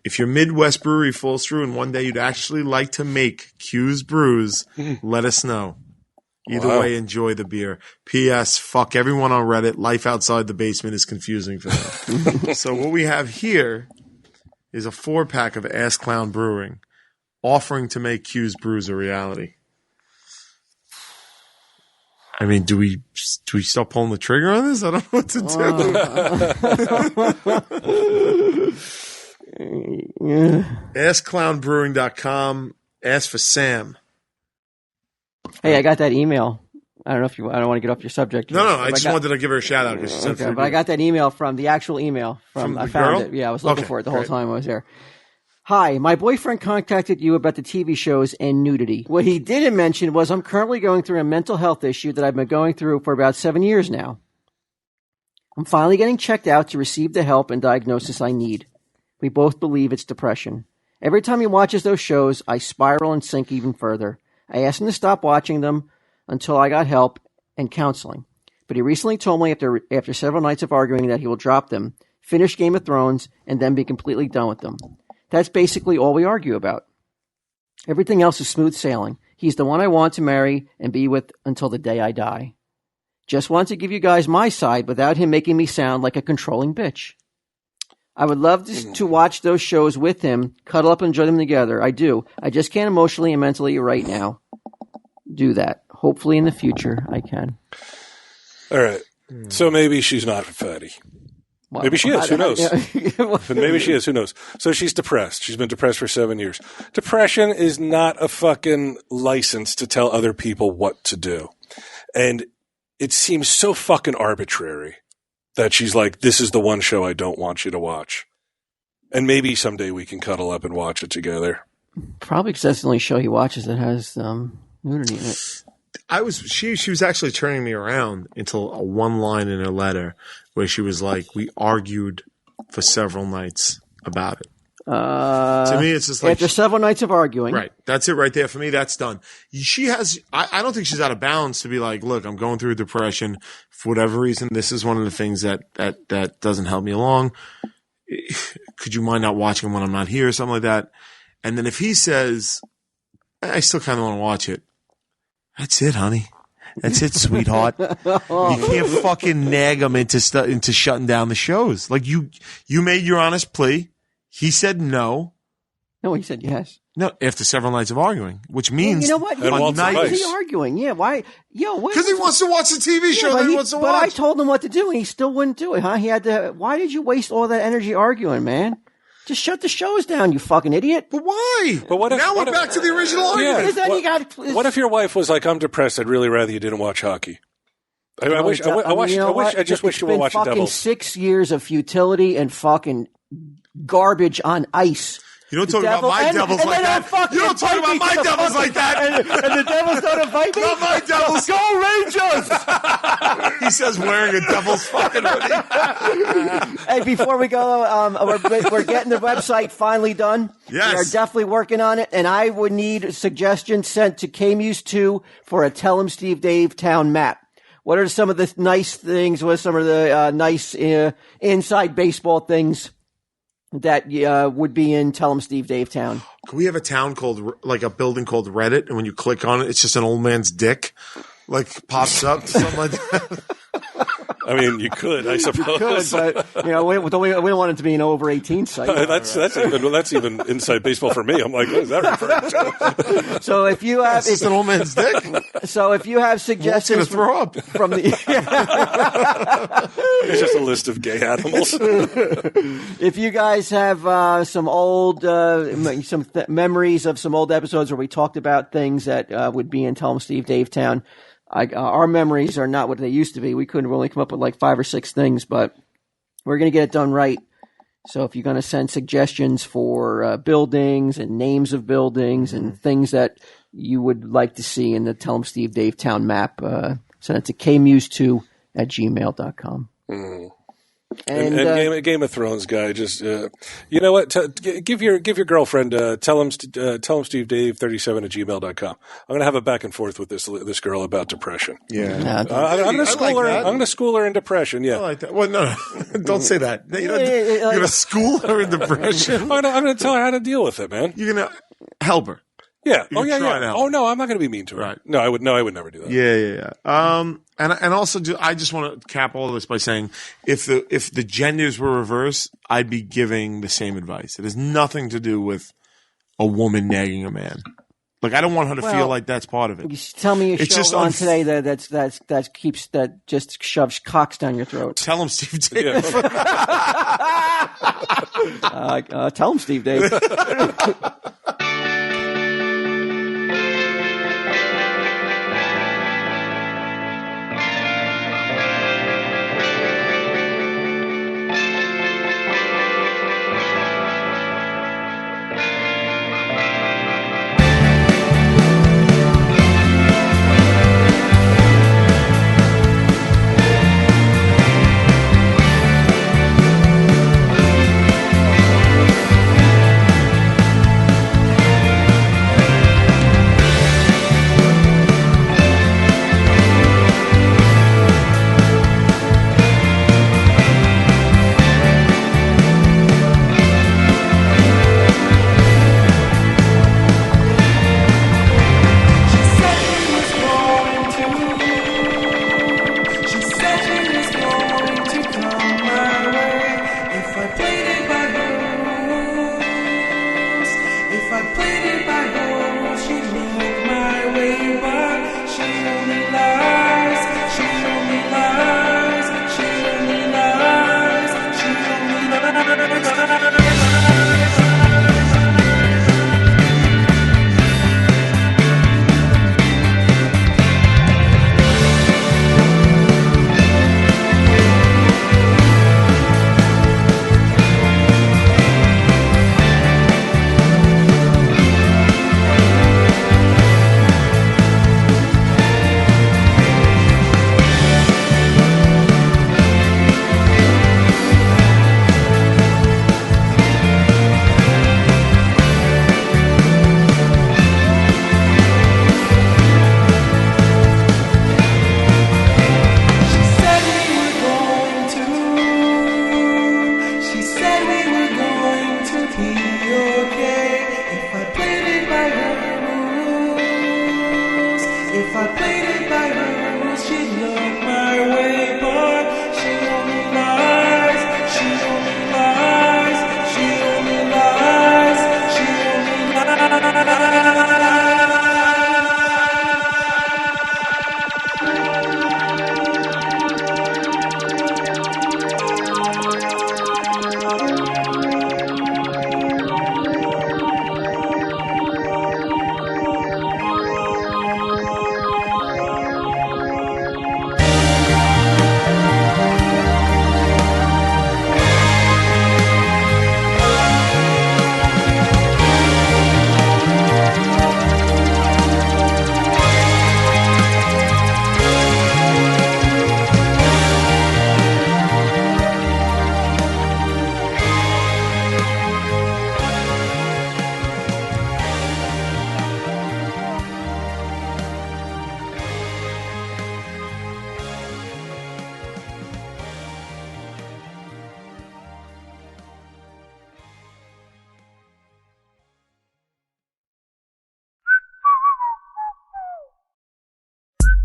If your Midwest brewery falls through and one day you'd actually like to make Q's Brews, let us know. Either way, enjoy the beer. P.S. Fuck everyone on Reddit. Life outside the basement is confusing for them. So what we have here is a 4-pack of Ass Clown Brewing, offering to make Q's Brews a reality. I mean, do we start pulling the trigger on this? I don't know what to do. AskClownBrewing.com. Ask for Sam. Hey, I got that email. I don't know if I don't want to get off your subject. No, I just wanted to give her a shout out because she said but I got that email from the actual email from I found girl? it. Yeah, I was looking for it the whole time I was there. Hi, my boyfriend contacted you about the TV shows and nudity. What he didn't mention was I'm currently going through a mental health issue that I've been going through for about 7 years now. I'm finally getting checked out to receive the help and diagnosis I need. We both believe it's depression. Every time he watches those shows, I spiral and sink even further. I asked him to stop watching them until I got help and counseling. But he recently told me after several nights of arguing that he will drop them, finish Game of Thrones, and then be completely done with them. That's basically all we argue about. Everything else is smooth sailing. He's the one I want to marry and be with until the day I die. Just want to give you guys my side without him making me sound like a controlling bitch. I would love to watch those shows with him, cuddle up and enjoy them together. I do. I just can't emotionally and mentally right now do that. Hopefully in the future I can. All right. So maybe she's not fatty. Well, maybe she is. Who knows? Maybe she is. Who knows? So she's depressed. She's been depressed for 7 years. Depression is not a fucking license to tell other people what to do. And it seems so fucking arbitrary that she's like, this is the one show I don't want you to watch. And maybe someday we can cuddle up and watch it together. Probably because that's the only show he watches that has nudity in it. She was actually turning me around until a one line in her letter where she was like, we argued for several nights about it. To me, it's just like after several nights of arguing. Right. That's it right there. For me, that's done. She has, I don't think she's out of bounds to be like, look, I'm going through a depression for whatever reason. This is one of the things that doesn't help me along. Could you mind not watching when I'm not here or something like that? And then if he says, I still kind of want to watch it. That's it, honey. That's it, sweetheart. You can't fucking nag him into shutting down the shows. Like you made your honest plea. He said no. No, he said yes. No, after several nights of arguing, which means you know what? Why is he arguing? Yeah, why? Because he wants to watch the TV show that he wants to watch. But I told him what to do, and he still wouldn't do it. Huh? He had to. Why did you waste all that energy arguing, man? Just shut the shows down, you fucking idiot. But why? But what if, now we're back to the original argument. Yeah, what if your wife was like, I'm depressed, I'd really rather you didn't watch hockey? I just wish you were watching fucking doubles. 6 years of futility and fucking garbage on ice. You don't talk about my devils like that. You don't talk about my devils like that. And the devils don't invite me? Not my devils. Go Rangers! He says wearing a devil's fucking hoodie. Hey, before we go, we're getting the website finally done. Yes. We are definitely working on it, and I would need suggestions sent to KMuse2 for a Tell 'em Steve Dave town map. What are some of the nice things? What are some of the nice inside baseball things that would be in Tell 'em Steve Dave town? Can we have a town called, like a building called Reddit, and when you click on it, it's just an old man's dick, like pops up, something like that? I mean, you could, I suppose. You could, but we don't want it to be an over 18 site. That's even inside baseball for me. I'm like, what is that referring to? So if you have, it's an old man's dick. So if you have suggestions, throw up from the, it's just a list of gay animals. If you guys have some old memories of some old episodes where we talked about things that would be in Tell 'em Steve Dave town. Our memories are not what they used to be. We couldn't really come up with like 5 or 6 things, but we're going to get it done right. So if you're going to send suggestions for buildings and names of buildings and things that you would like to see in the Tell 'em Steve Dave town map, send it to kmuse2@gmail.com. And Game of Thrones guy, just you know what? Give your girlfriend tell him Steve Dave 37@gmail.com. I'm gonna have a back and forth with this girl about depression. Yeah, I'm gonna school her. I'm gonna school her in depression. Yeah, I like that. Well, no, don't say that. You're gonna school her in depression. I'm gonna tell her how to deal with it, man. You're gonna help her. Yeah. Oh no, I'm not going to be mean to her. Right. No, I would never do that. Yeah. And also, I just want to cap all of this by saying, if the genders were reversed, I'd be giving the same advice. It has nothing to do with a woman nagging a man. Like, I don't want her to feel like that's part of it. You tell me a show on today that just shoves cocks down your throat. Tell him, Steve Dave. Tell him, Steve Dave.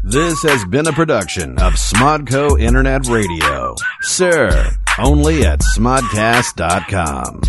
This has been a production of Smodco Internet Radio. Sir, only at smodcast.com.